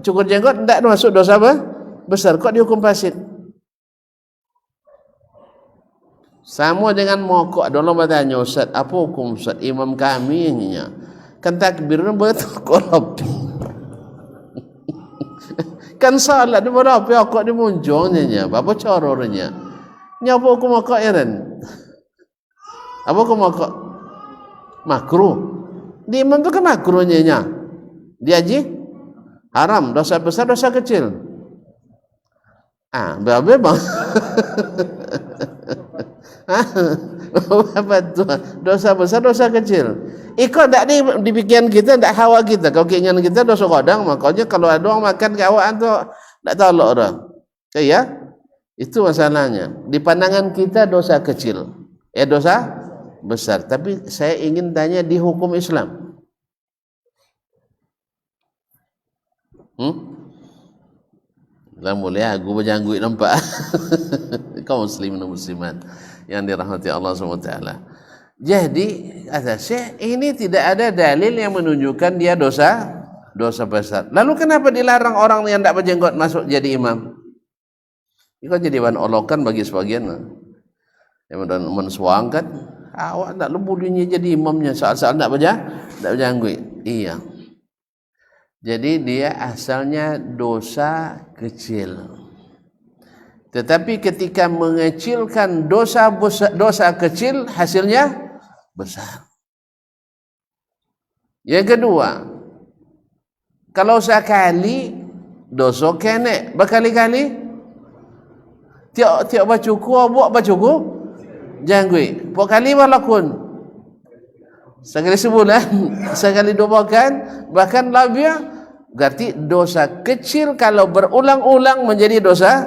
cukur jenggot enggak masuk dosa besar, kok dihukum fasik? Sama dengan mokok. Dulu bertanya, Ustaz, apa hukum Ustaz? Imam kami ini kan takbirnya betul kopi. Kan salat dia berapa kok dia munculnya apa caranya nya apa hukum mokok ya kan? Apa hukum mokok? Makruh. Di imam tu kan makruhnya nya. Dia haji haram, dosa besar, dosa kecil. Berapa bang? Apa tu? Dosa besar, dosa kecil. Ikut tak di pikiran kita, tak hawa kita. Kalau keinginan kita dosa kodang, makanya kalau ada orang makan ke awak tu tak tahu orang. Ya, itu masalahnya. Di pandangan kita dosa kecil, dosa besar. Tapi saya ingin tanya di hukum Islam. Lah mulai aku berjanggut nampak. Kaum muslimin dan muslimat yang dirahmati Allah SWT. Jadi kata Syekh, ini tidak ada dalil yang menunjukkan dia dosa besar. Lalu kenapa dilarang orang yang tidak berjenggot masuk jadi imam? Ini kan jadi bahan olokan bagi sebagian yang mensuangkan, awak tak bolehnya jadi imamnya saat-saat tidak berjanggut. Iya. Jadi dia asalnya dosa kecil. Tetapi ketika mengecilkan dosa kecil, hasilnya besar. Yang kedua, kalau sekali dosa kene, berkali-kali tiap bacuku buat bacuku janggut. Buat kali walaupun sekali sebulan, sekali 2 pekan, bahkan lebih, berarti dosa kecil kalau berulang-ulang menjadi dosa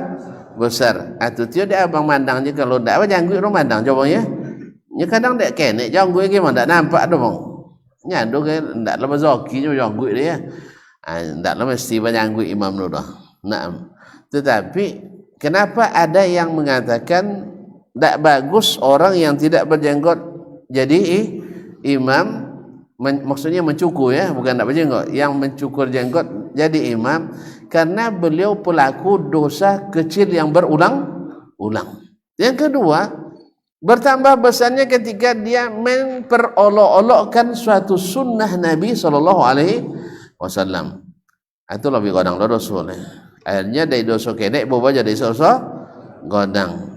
besar. Atau dia abang mandang je kalau ndak apa janggut orang mandang coba ya. Nya kadang ndak kenek janggut gimana ndak nampak tu bang. Nya ndo ke ndak lepas zoki je janggut dia. Ndak lah mesti janggut imam tu dah. Naam. Tetapi kenapa ada yang mengatakan ndak bagus orang yang tidak berjenggot jadi imam, maksudnya mencukur ya, bukan ndak berjenggot, yang mencukur jenggot jadi imam karena beliau pelaku dosa kecil yang berulang-ulang. Yang kedua, bertambah besarnya ketika dia memperolok-olokkan suatu sunnah Nabi SAW. Itu lebih godang dosa. Akhirnya dari dosa kedek berubah jadi dosa godang.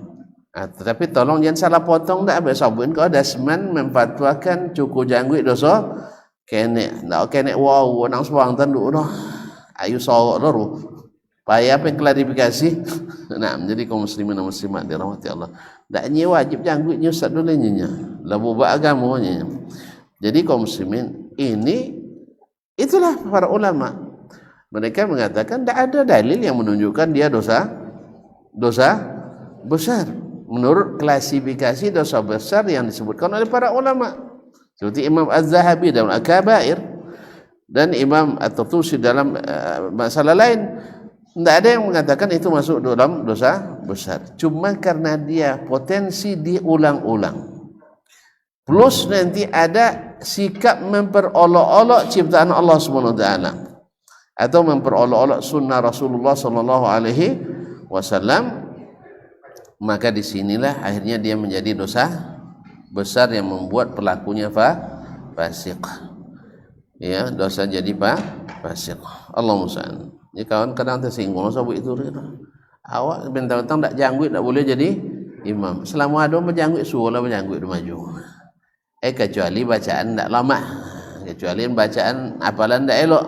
Tetapi tolong jangan salah potong dah. Sabun kau dasman memfatwakan cukur janggut dosa kenek. Nak kenek wow, nang suang tanduk dah. Ayu sorok dulu. Payah apa klarifikasi. Nah, jadi kaum muslimin dan muslimat dirahmati Allah. Daknya wajib janggut nyusat dulu nya. Labu ba agamanya. Jadi kaum muslimin ini itulah para ulama. Mereka mengatakan tidak ada dalil yang menunjukkan dia dosa besar. Menurut klasifikasi dosa besar yang disebutkan oleh para ulama. Seperti Imam Az-Zahabi dalam Al-Kabair dan Imam At-Tutusi dalam masalah lain, tidak ada yang mengatakan itu masuk dalam dosa besar. Cuma karena dia potensi diulang-ulang. Plus nanti ada sikap memperolok-olok ciptaan Allah SWT atau memperolok-olok sunnah Rasulullah SAW. Maka disinilah akhirnya dia menjadi dosa besar yang membuat pelakunya fasik. Ya, dosa jadi fasik. Allah musta'an. Ni kawan kadang tersinggung sebab itu. Awak bentang-bentang tak janggut tak boleh jadi imam. Selama ada berjanggut suruhlah berjanggut dia maju. Kecuali bacaan tak lama. Kecuali bacaan hafalan tak elok.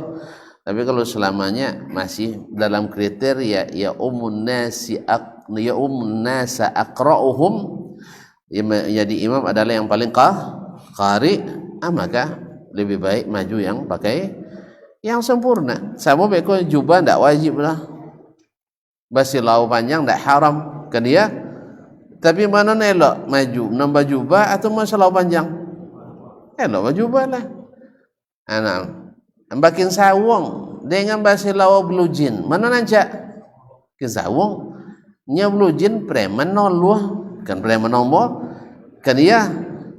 Tapi kalau selamanya masih dalam kriteria ya ummun nasa aqra'uhum, jadi imam adalah yang paling qari, maka lebih baik maju yang pakai yang sempurna. Sama baik jubah tak wajib lah, basilau panjang tak haram kan dia. Tapi mana elok maju nambah jubah atau masalah panjang? Elok jubah lah. Anak bakin sawung dengan basilau blujin mana nanca ke sawung nya blujin preman noluh kan preman nombor kan dia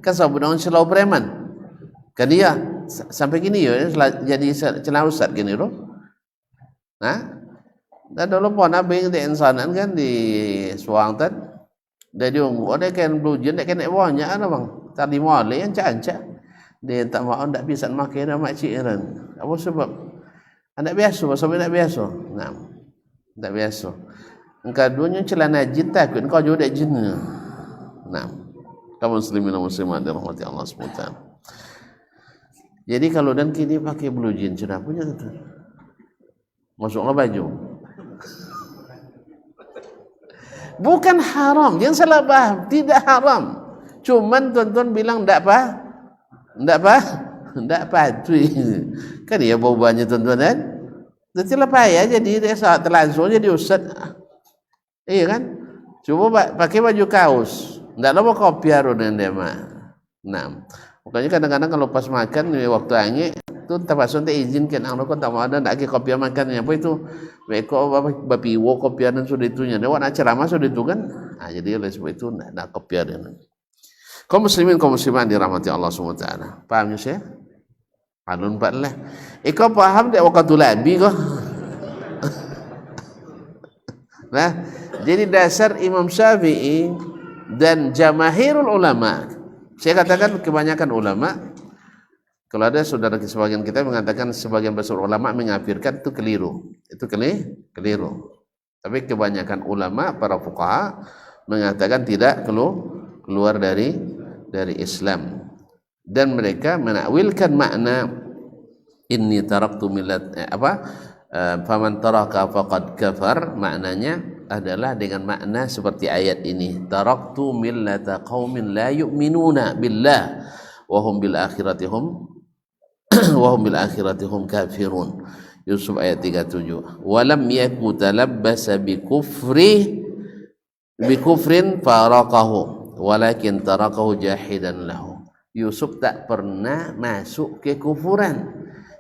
kan sabun selau preman kan dia sampai gini ya jadi celah ustad gini loh. Nah, dah dulu pun abang di insanan kan di Suangtan dari ungu ada kan blujin ada kan banyak ada bang tadi mole yang cancak dia tak mau tak bisa makan mak cik kan apa sebab anak biasa sebab anak biasa. Nah, tak biasa. Engkau duanya celana jin takut engkau juga jin. Nah, kaum muslimin dan muslimat dirahmati Allah SWT. Jadi kalau dan kini pakai blue jean sudah punya tu. Masuklah baju. Bukan haram, jangan salah paham, tidak haram. Cuman tuan-tuan bilang enggak patui. Kan dia bau-baunya tuan-tuan kan? Jadi lepas ya jadi dia saat terlangsung jadi ustaz. Iya kan? Coba pakai baju kaos. Enggak lama kopiar dengan dia mah. Nah, makanya kadang-kadang kalau pas makan waktu angin tu terpaksa tak izinkan orang tak mau ada nak ke kopiar makannya. Apa itu? Beko bapi wo kopianan sudah itunya. Dewa nak ceramah sudah itu kan. Nah, jadi oleh sebab itu nak kopianan. Kaum muslimin kaum muslimat dirahmati Allah Subhanahu wa taala. Pahamnya saya? Alun pak lah. Kau paham tak waktu labi kau? Nah, jadi dasar Imam Syafi'i dan jamahirul ulama. Saya katakan kebanyakan ulama, kalau ada saudara sebagian kita mengatakan sebagian besar ulama mengafirkan, itu keliru. Itu keliru. Tapi kebanyakan ulama para fuqaha mengatakan tidak keluar dari Islam. Dan mereka menakwilkan makna inni taraktu millat faman taraka faqad kafar, maknanya adalah dengan makna seperti ayat ini, taraktu millata qaumin la yu'minuna billah wa hum bil akhirati hum kafirun. Yusuf ayat 37. Walam yaku talabbasa bi kufrin faraqahu walakin tarakahu jahidan lahu. Yusuf tak pernah masuk ke kufuran,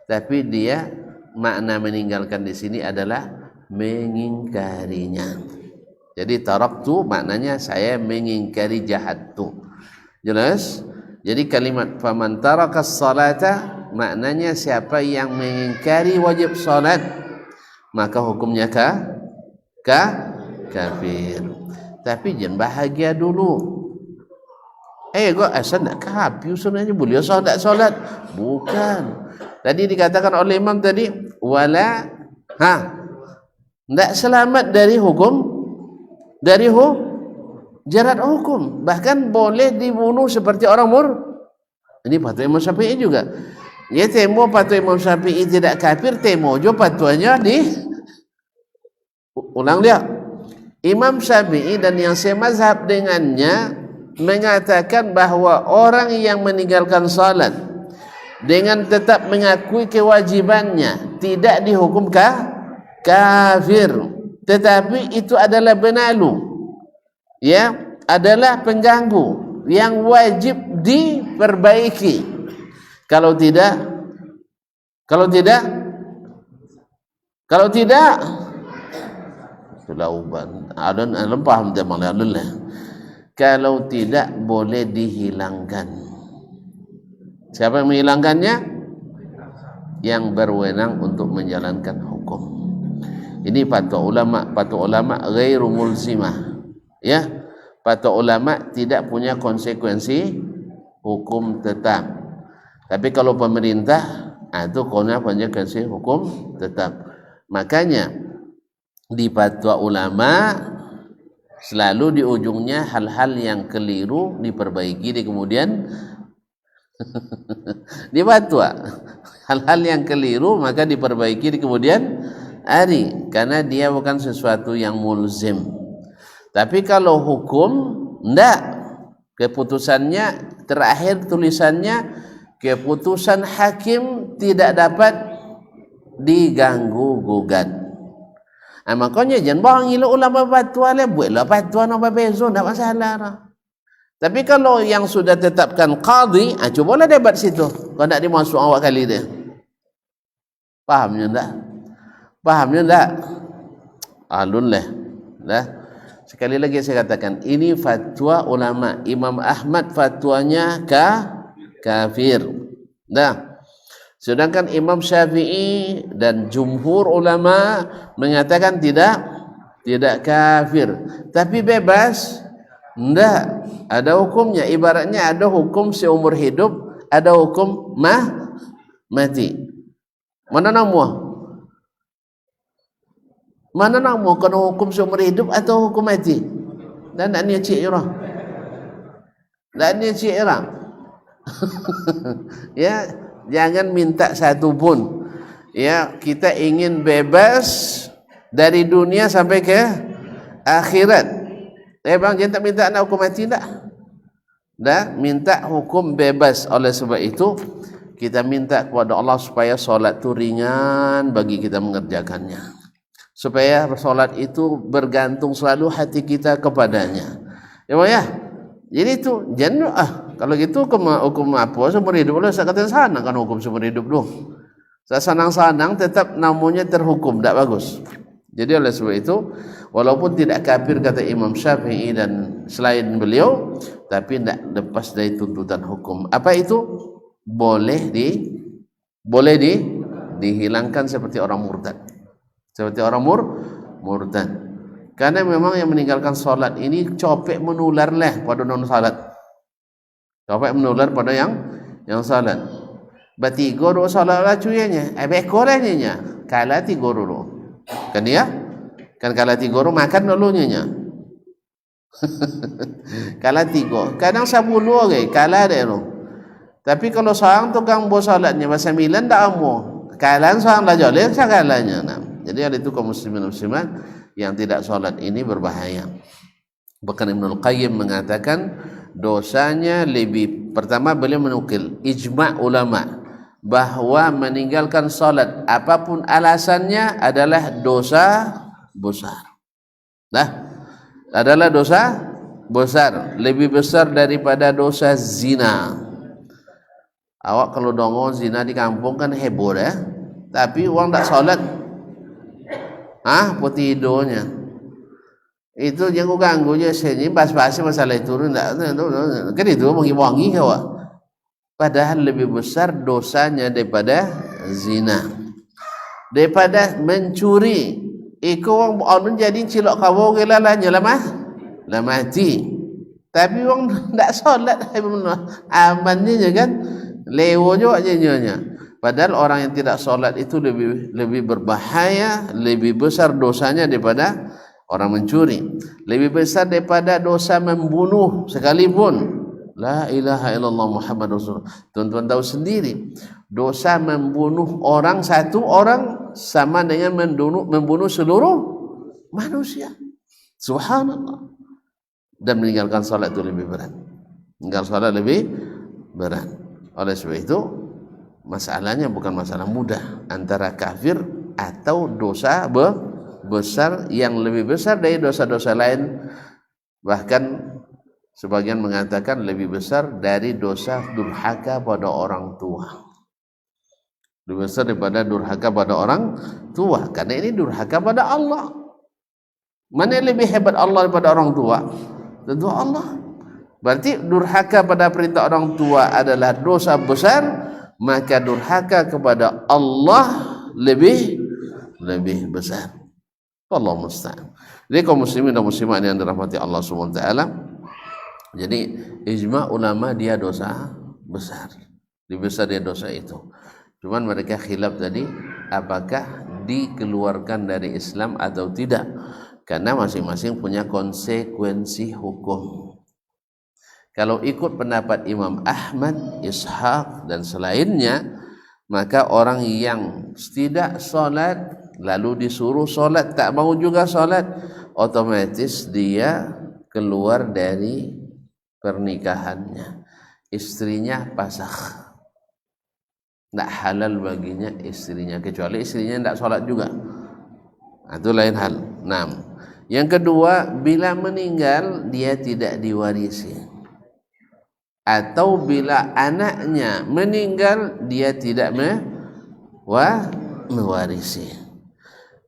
tapi dia makna meninggalkan di sini adalah mengingkarinya. Jadi taraktu maknanya saya mengingkari jahat tu. Jelas? Jadi kalimat faman tarakas salata maknanya siapa yang mengingkari wajib salat maka hukumnya kafir. Tapi jangan bahagia dulu. Kau asal nak kafir sebenarnya boleh solat. Bukan. Tadi dikatakan oleh imam tadi wala tidak selamat dari jarat hukum, bahkan boleh dibunuh seperti orang ini fatwa Imam Syafi'i juga. Ya temo fatwa Imam Syafi'i tidak kafir, temo juga fatwanya ulang dia. Imam Syafi'i dan yang semazhab dengannya mengatakan bahwa orang yang meninggalkan salat dengan tetap mengakui kewajibannya tidak dihukum kafir, tetapi itu adalah benalu, ya, adalah pengganggu yang wajib diperbaiki. Kalau tidak Tulauban adon paham dia malah. Kalau tidak boleh dihilangkan. Siapa yang menghilangkannya? Yang berwenang untuk menjalankan hukum. Ini fatwa ulama ghairu mulzimah. Ya, fatwa ulama tidak punya konsekuensi hukum tetap. Tapi kalau pemerintah itu punya konsekuensi hukum tetap. Makanya di fatwa ulama selalu di ujungnya hal-hal yang keliru diperbaiki, di kemudian di fatwa hal-hal yang keliru maka diperbaiki di kemudian hari, karena dia bukan sesuatu yang mulzim. Tapi kalau hukum enggak, keputusannya terakhir tulisannya keputusan hakim tidak dapat diganggu gugat. Makanya jangan bohong ilu ulama fatwa le, buatlah fatwa no bezo, enggak masalah. Tapi kalau yang sudah tetapkan qadhi, cobalah debat situ. Kalau enggak dimasuk awak kali dia. Pahamnya enggak? Alun lah. Sekali lagi saya katakan, ini fatwa ulama. Imam Ahmad fatwanya kafir. Sedangkan Imam Syafi'i dan jumhur ulama mengatakan tidak kafir, tapi bebas. Enggak, ada hukumnya. Ibaratnya ada hukum seumur hidup, ada hukum mati. Mana nama kena hukum seumur hidup atau hukum mati? Dan nak ni cik irah. Ya, jangan minta satu pun. Ya, kita ingin bebas dari dunia sampai ke akhirat. Bang, jangan tak minta nak hukum mati tak? Minta hukum bebas. Oleh sebab itu kita minta kepada Allah supaya solat itu ringan bagi kita mengerjakannya, supaya solat itu bergantung selalu hati kita kepadanya. Ya. Jadi itu jangan kalau gitu hukum apa seumur hidup. Boleh saya katakan sana kan hukum seumur hidup dulu. Saya sanang-sanang tetap namanya terhukum, tak bagus. Jadi oleh sebab itu, walaupun tidak kafir kata Imam Syafi'i dan selain beliau, tapi tidak lepas dari tuntutan hukum. Apa itu? Boleh dihilangkan seperti orang murtad. Seperti orang murtad. Karena memang yang meninggalkan salat ini copek menular lah pada non salat. Copek menular pada yang salat. Berarti guru salat lah cuyanya. Bekoranya kala ti guru. Kan dia? Kan kala ti guru makan dulunya nya. Kala tigo. Kadang 10 okay, kala ada tu. Tapi kalau seorang tukang bos salatnya masa 9 tak amu. Kalan seorang lah joleh sakalanya. Nah. Jadi ada itu kaum muslimin muslimat yang tidak salat ini berbahaya. Bahkan Ibnul Qayyim mengatakan dosanya lebih, pertama beliau menukil ijma' ulama bahwa meninggalkan salat apapun alasannya adalah dosa besar. Nah, adalah dosa besar, lebih besar daripada dosa zina. Awak kalau dongo zina di kampung kan heboh ya, tapi orang tak salat, putih hidungnya itu jangan ganggunya sini pas-pas masalah itu kan itu wangi-wangi kawak. Padahal lebih besar dosanya daripada zina, daripada mencuri. Iko orang jadi cilok kawau gelalanya lah mati. Tapi orang tak solat amannya kan lewo juga nyonya. Padahal orang yang tidak solat itu lebih berbahaya, lebih besar dosanya daripada orang mencuri, lebih besar daripada dosa membunuh sekalipun. La ilaha illallah Muhammad Rasulullah. Tuan-tuan tahu sendiri, dosa membunuh satu orang sama dengan membunuh seluruh manusia. Subhanallah. Dan meninggalkan salat itu lebih berat. Meninggalkan salat lebih berat. Oleh sebab itu, masalahnya bukan masalah mudah antara kafir atau dosa besar yang lebih besar dari dosa-dosa lain. Bahkan sebagian mengatakan lebih besar dari dosa durhaka pada orang tua. Lebih besar daripada durhaka pada orang tua. Karena ini durhaka pada Allah. Mana yang lebih hebat Allah daripada orang tua? Tentu Allah. Berarti durhaka pada perintah orang tua adalah dosa besar, maka durhaka kepada Allah lebih besar. Allah musta'an. Jadi kaum muslimin dan muslimat yang dirahmati Allah Subhanahu wa taala, jadi ijma' ulama dia dosa besar. Lebih besar dia dosa itu. Cuman mereka khilaf tadi apakah dikeluarkan dari Islam atau tidak. Karena masing-masing punya konsekuensi hukum. Kalau ikut pendapat Imam Ahmad, Ishaq dan selainnya, maka orang yang tidak salat lalu disuruh salat tak mau juga salat, otomatis dia keluar dari pernikahannya. Istrinya pasakh. Tak halal baginya istrinya, kecuali istrinya tidak salat juga. Itu lain hal. 6. Yang kedua, bila meninggal dia tidak diwarisi. Atau bila anaknya meninggal dia tidak mewarisi.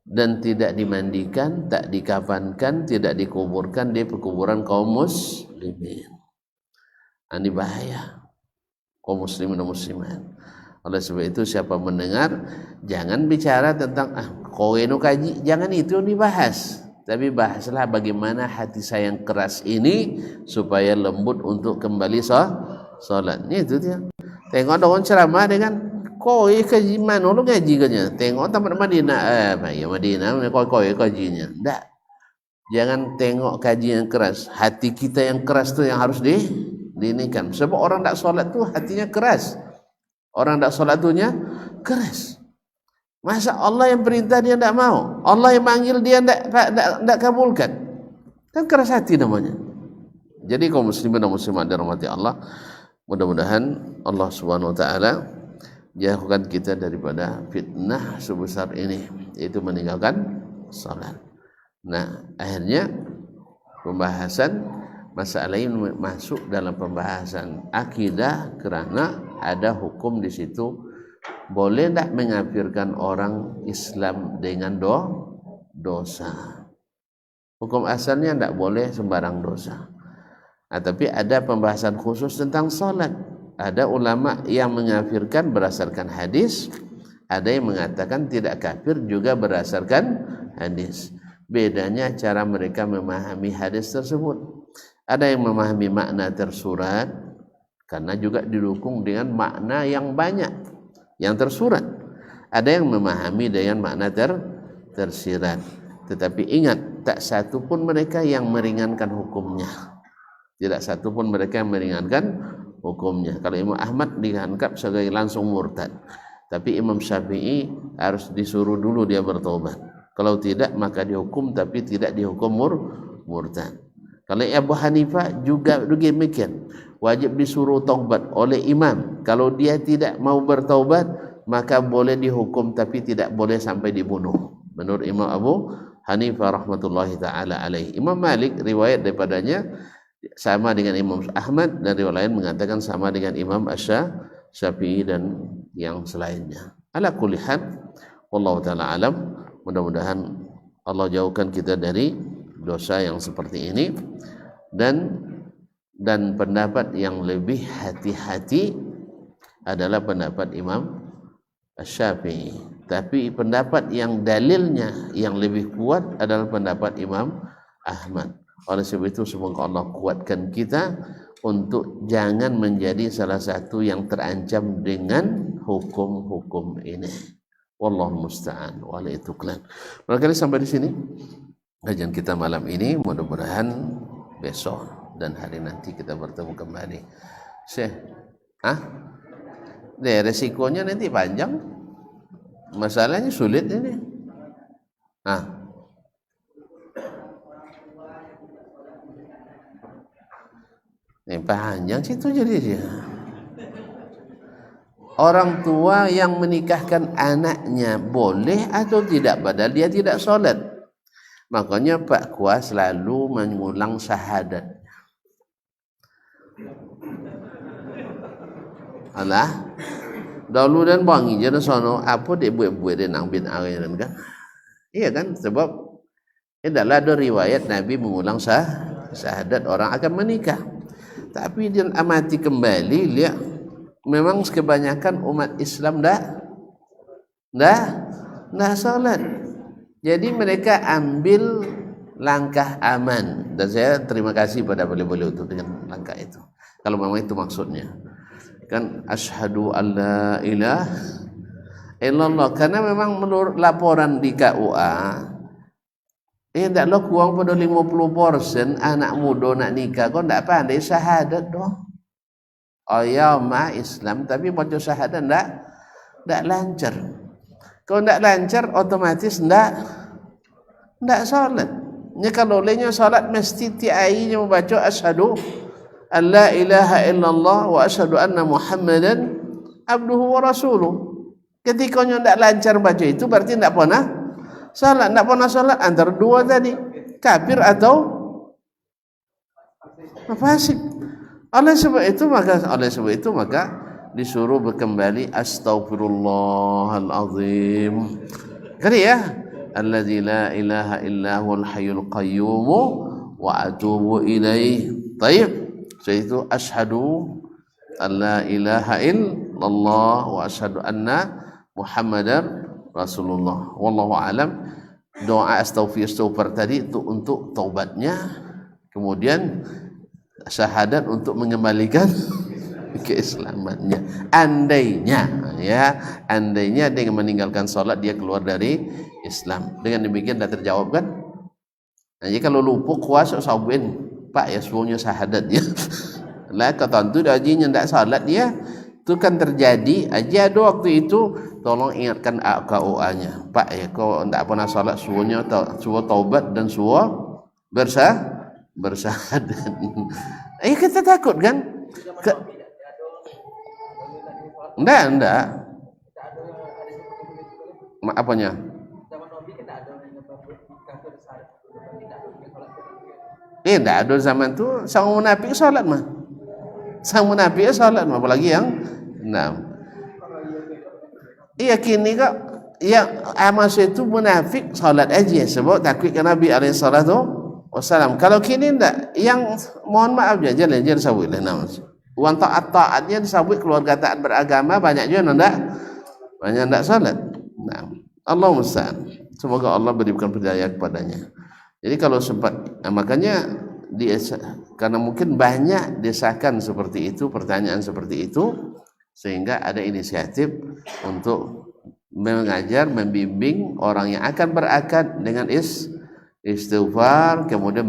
Dan tidak dimandikan, tak dikafankan, tidak dikuburkan di pekuburan kaum muslimin. Ini bahaya kaum muslimin dan muslimat. Oleh sebab itu siapa mendengar jangan bicara tentang kowe nu kaji, jangan itu dibahas. Tapi bahaslah bagaimana hati saya yang keras ini supaya lembut untuk kembali salat. Itu dia. Tengok ada orang ceramah dengan kowe kaji mana lu ngaji katanya. Tengok tempat Madinah, ya Madinah kowe kajinya. Enggak. Jangan tengok kaji yang keras. Hati kita yang keras tu yang harus diinikan. Sebab orang tak solat tu hatinya keras. Orang tak solat tu nya keras. Masa Allah yang perintah dia tak mau, Allah yang manggil dia tak kabulkan, kan keras hati namanya. Jadi kaum muslimin dan muslimat dirahmati Allah, mudah-mudahan Allah Subhanahu wa taala jauhkan kita daripada fitnah sebesar ini, yaitu meninggalkan salat. Nah, akhirnya pembahasan masalah ini masuk dalam pembahasan akidah kerana ada hukum di situ. Boleh tak mengkafirkan orang Islam dengan dosa. Hukum asalnya tidak boleh sembarang dosa. Nah, tapi ada pembahasan khusus tentang salat. Ada ulama yang mengkafirkan berdasarkan hadis, ada yang mengatakan tidak kafir juga berdasarkan hadis. Bedanya cara mereka memahami hadis tersebut. Ada yang memahami makna tersurat karena juga didukung dengan makna yang banyak yang tersurat. Ada yang memahami dengan makna tersirat. Tetapi ingat, tak satu pun mereka yang meringankan hukumnya. Tidak satu pun mereka yang meringankan hukumnya. Kalau Imam Ahmad dianggap sebagai langsung murtad, tapi Imam Syafi'i harus disuruh dulu dia bertobat. Kalau tidak maka dihukum, tapi tidak dihukum murtad. Kalau Abu Hanifah juga demikian, wajib disuruh taubat oleh imam. Kalau dia tidak mau bertaubat maka boleh dihukum, tapi tidak boleh sampai dibunuh. Menurut Imam Abu Hanifah rahmatullahi ta'ala alaihi. Imam Malik riwayat daripadanya sama dengan Imam Ahmad, dan riwayat lain mengatakan sama dengan Imam Syafi'i dan yang selainnya. Ala kulli hal, wallahu ta'ala alam. Mudah-mudahan Allah jauhkan kita dari dosa yang seperti ini, dan pendapat yang lebih hati-hati adalah pendapat Imam Syafi'i. Tapi pendapat yang dalilnya yang lebih kuat adalah pendapat Imam Ahmad. Oleh sebab itu semoga Allah kuatkan kita untuk jangan menjadi salah satu yang terancam dengan hukum-hukum ini. Wallahu musta'an wa alaihi tuklan. Barangkali sampai di sini kajian kita malam ini. Mudah-mudahan besok dan hari nanti kita bertemu kembali. Resikonya nanti panjang. Masalahnya sulit ini. Ini panjang situ jadi dia. Orang tua yang menikahkan anaknya boleh atau tidak padahal dia tidak sholat. Makanya Pak Kuas selalu mengulang syahadat. Alah, dahulu dan bangi je sono apa dia buat dia nang bin arian kan? Iya kan, sebab adalah ada riwayat Nabi mengulang syahadat orang akan menikah. Tapi dia amati kembali lihat, memang kebanyakan umat Islam dah salat. Jadi mereka ambil langkah aman, dan saya terima kasih pada beliau-beliau itu dengan langkah itu. Kalau memang itu maksudnya. Kan asyhadu alla ilaha illallah, karena memang menurut laporan di KUA tidaklah kurang pada 50% anak muda nak nikah kau tak pandai syahadat doh. Oh ya mah Islam tapi baca syahadat tak lancar. Kalau tak lancar otomatis tak salat. Nya kalau lehnya salat mesti tiainya membaca asyhadu alla ilaha illallah wa asyhadu anna muhammadan abduhu wa rasuluh. Ketika nya tak lancar baca itu berarti tak pernah salat. Tak pernah salat antara dua tadi, kafir atau fasik. Oleh sebab itu maka disuruh berkembali astaghfirullahalazim. Kali ya, allazi la ilaha illa huwal hayyul qayyum wa atubu ilaih. Baik. So itu asyhadu alla ilaha illallah wa asyhadu anna muhammadar rasulullah. Wallahu alam. Doa astaghfir tadi itu untuk taubatnya, kemudian syahadat untuk mengembalikan keislamannya. Andainya dia meninggalkan salat dia keluar dari Islam. Dengan demikian dah terjawab kan? Nah, jadi kalau lupa kuasa sabuin Pak ya suruhnya syahadat dia. Lah kata tu dah ajinya ndak salat dia. Itu kan terjadi aja ada waktu itu, tolong ingatkan KUA-nya. Pak ya kau ndak pernah salat suruhnya suruh taubat dan suruh bersyahadat. Kita takut kan? Enggak. Apanya? Enggak ada zaman tu sang munafik salat mah. Sang munafik salat mah apalagi yang iya kini kok yang masa itu munafik salat aja sebab takut ke Nabi SAW. Kalau kini ndak, yang mohon maaf je jalan sabut lah nama. Uang taat-taatnya disabut keluarga taat beragama banyak juga ndak, banyak ndak salat. Nah, Allah musta'an. Semoga Allah berikan hidayah kepadanya. Jadi kalau sempat, makanya karena mungkin banyak desakan seperti itu, pertanyaan seperti itu, sehingga ada inisiatif untuk mengajar, membimbing orang yang akan berakad dengan istighfar, kemudian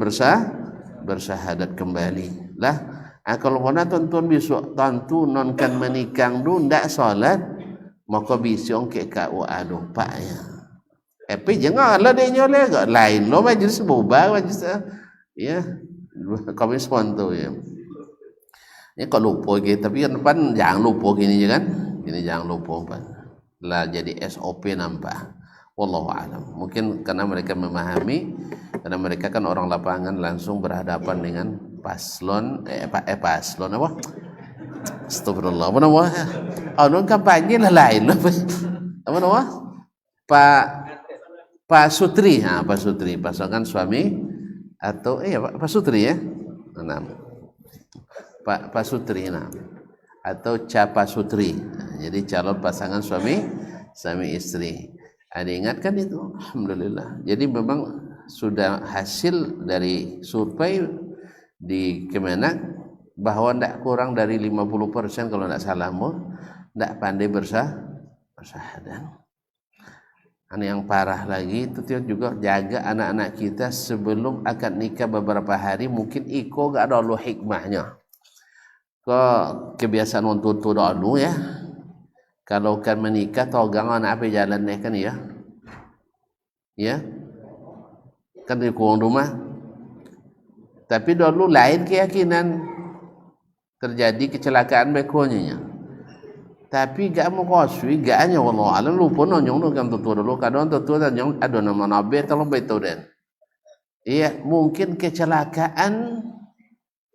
bersahadat kembali. Lah, kalau mana tuan-tuan besok tentu non kan menikang du ndak salat, maka bisong ke KUA lupa ya. Tapi janganlah dia nyoleh gak lain lo majlis bubar majlis ya. Kami spontan ya. Ini kalau lupa gitu, tapi kan depan jangan lupa gini je kan. Gini jangan lupa pan. Lah jadi SOP nampak. Wallahu a'lam. Mungkin karena mereka memahami, karena mereka kan orang lapangan langsung berhadapan dengan paslon paslon apa? Astagfirullah. Apa nama? Non kampanye lah lain. Apa nama? Pak Sutri, Pak Sutri, pasangan suami atau Pak Sutri ya, nah, Pak Sutri, nah, atau Capa Sutri, jadi calon pasangan suami istri. Ada ingatkan itu, alhamdulillah. Jadi memang sudah hasil dari survei di Kemenak bahwa tidak kurang dari 50% kalau tidak salah, tidak pandai bersahadat. Yang parah lagi itu juga jaga anak-anak kita sebelum akad nikah beberapa hari, mungkin iko gak ada lu hikmahnya. Kebiasaan untuk tu dulu ya. Kalau kan menikah togang anak apa jalan nih kan ya. Ya. Kan di kurung rumah. Tapi dulu lain keyakinan, terjadi kecelakaan bekonya. Tapi gak mau koswi, gak hanya wallahu alam lupa nonyong tu kan tutur dulu, kadang tutur dan nyong ada nama nabi kalau betul dan. Iya, mungkin kecelakaan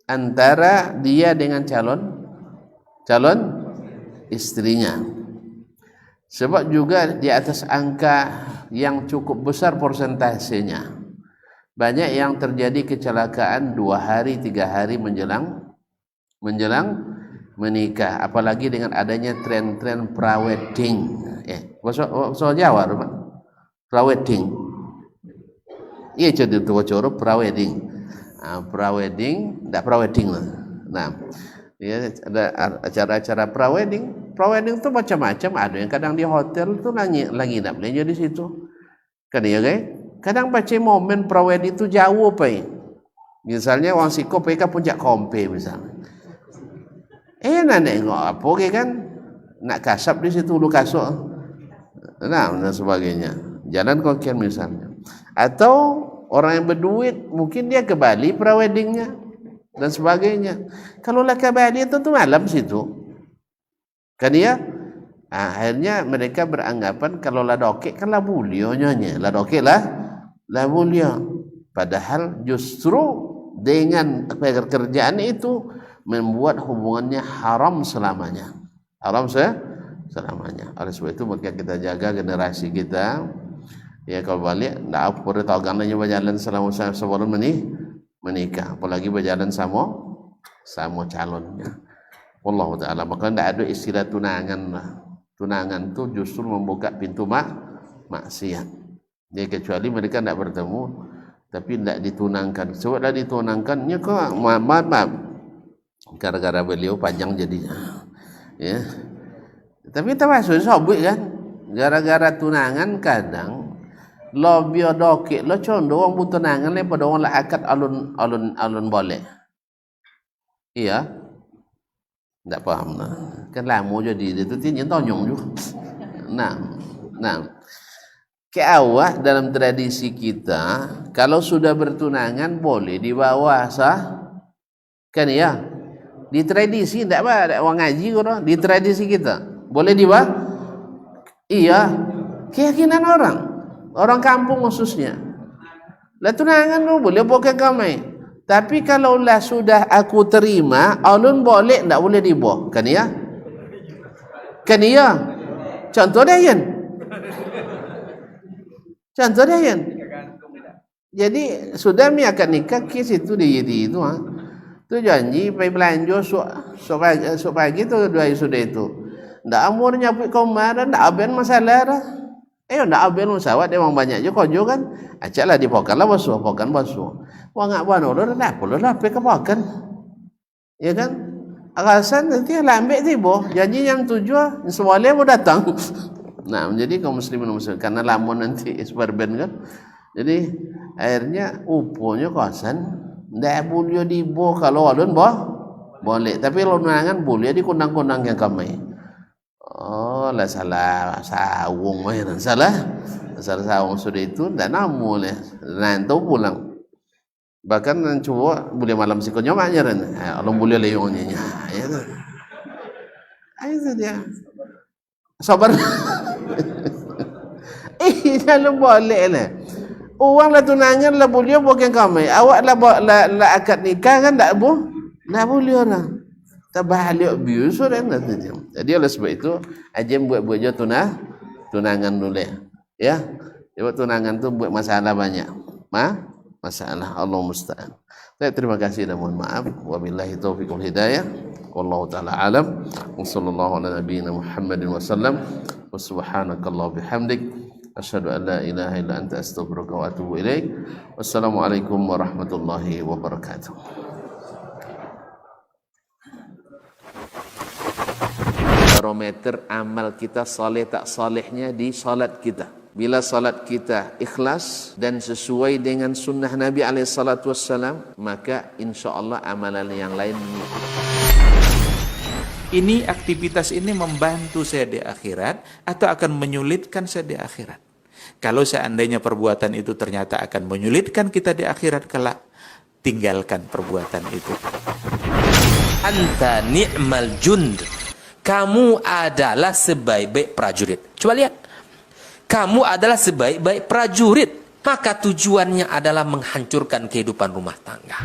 antara dia dengan calon istrinya. Sebab juga di atas angka yang cukup besar persentasenya. Banyak yang terjadi kecelakaan 2 hari 3 hari menjelang menikah, apalagi dengan adanya tren-tren prawedding. Bahasa Jawa rumah prawedding. Iya jadi itu wacoro prawedding. Prawedding, tidak prawedding lah. Nah, ya ada acara-acara prawedding. Prawedding itu macam-macam. Ada yang kadang di hotel itu lagi nginap aja di situ. Kan ya guys. Kadang baca momen prawedding itu jauh apa ya? Misalnya wang siko PK puncak kompe misalnya. Nak nengok apa ke kan, nak kasap di situ lu kasuk, nah dan sebagainya. Jalan kokian misalnya, atau orang yang berduit mungkin dia ke Bali praweddingnya dan sebagainya. Kalau lah ke Bali itu tuh malam situ, kan ya. Akhirnya mereka beranggapan kalau lah dokek kan lah bulionya, lah dokek lah bulio. Padahal justru dengan pekerjaan itu membuat hubungannya haram selamanya. Oleh sebab itu maka kita jaga generasi kita. Ya kalau balik ndak apa tahu gananya berjalan selama sebelum menikah, apalagi berjalan sama calonnya. Wallahu taala. Maka ndak ada istilah tunangan lah. Tunangan itu justru membuka pintu maksiat. Dia kecuali mereka ndak bertemu tapi ndak ditunangkan. Sebab dah ditunangkannya kok maaf. Gara-gara beliau panjang jadinya ya. Tapi termasuk sobut kan, gara-gara tunangan kadang lo biodokik lo condong orang tunangan le pada orang lah akad alun boleh. Iya, tidak paham lah. Kan lama jadi itu tiada tonyong juga. Nah, ke awal dalam tradisi kita kalau sudah bertunangan boleh dibawa sah, kan ya. Di tradisi tidak ada orang ngaji orang di tradisi kita boleh dibawa. Iya, keyakinan orang kampung khususnya. Lah tunangan lu boleh pakai kamai. Tapi kalau lah sudah aku terima, alun boleh tidak boleh dibawa, kan ya? Kan ya? Contoh dia kan? Contoh dia kan. Jadi sudah mi akad nikah kes itu dia itu tu janji pergi belanja sok pagi tu dua sudah itu. Ndak amur nyaput kemarin ndak aben masalah dah. Ndak aben musawat memang banyak je kojo kan. Acaklah dipokan lah basuh, pokan basuh. Wah ngak bano dah dah pula lah pergi kepokan. Ya kan? Alasan nanti lah ambil tiba. Janji jam 7 sewale mau datang. Nah, menjadi kaum muslimin muslim karena lamun nanti isbarben kan. Jadi akhirnya uponya kosan ndak boleh dibo kalau alun boleh tapi lonangan boleh di kundang-kundang yang kami. Oh lah salah sawung mah salah sawung sudah itu ndak namule nanti pulang bahkan coba boleh malam sikonya maknya kan alun boleh leongnya ya kan itu dia sabar kalau boleh lah. Uang lah tunangan lah boleh bukan kami. Awak lah akad nikah kan tak boleh. Tak boleh orang. Tak balik biasa kan. Jadi oleh sebab itu ajem buat je tunangan dulu ya. Buat tunangan tu buat masalah banyak. Masalah Allah musta'an. Saya terima kasih dan mohon maaf. Wabillahi taufiq wal hidayah. Wallahu taala alam. Wassallallahu ala nabiyyina Muhammadin wasallam. Wa subhanakallah bihamdik. Asyhadu an la ilaha illa anta astaghfiruka wa atubu ilaik. Wassalamualaikum warahmatullahi wabarakatuh. Barometer amal kita saleh tak salehnya di salat kita. Bila salat kita ikhlas dan sesuai dengan sunnah Nabi SAW, maka insyaAllah amalan yang lain ini aktivitas ini membantu saya di akhirat atau akan menyulitkan saya di akhirat. Kalau seandainya perbuatan itu ternyata akan menyulitkan kita di akhirat kelak, tinggalkan perbuatan itu. Anta ni'mal jund. Kamu adalah sebaik-baik prajurit. Coba lihat. Kamu adalah sebaik-baik prajurit. Maka tujuannya adalah menghancurkan kehidupan rumah tangga.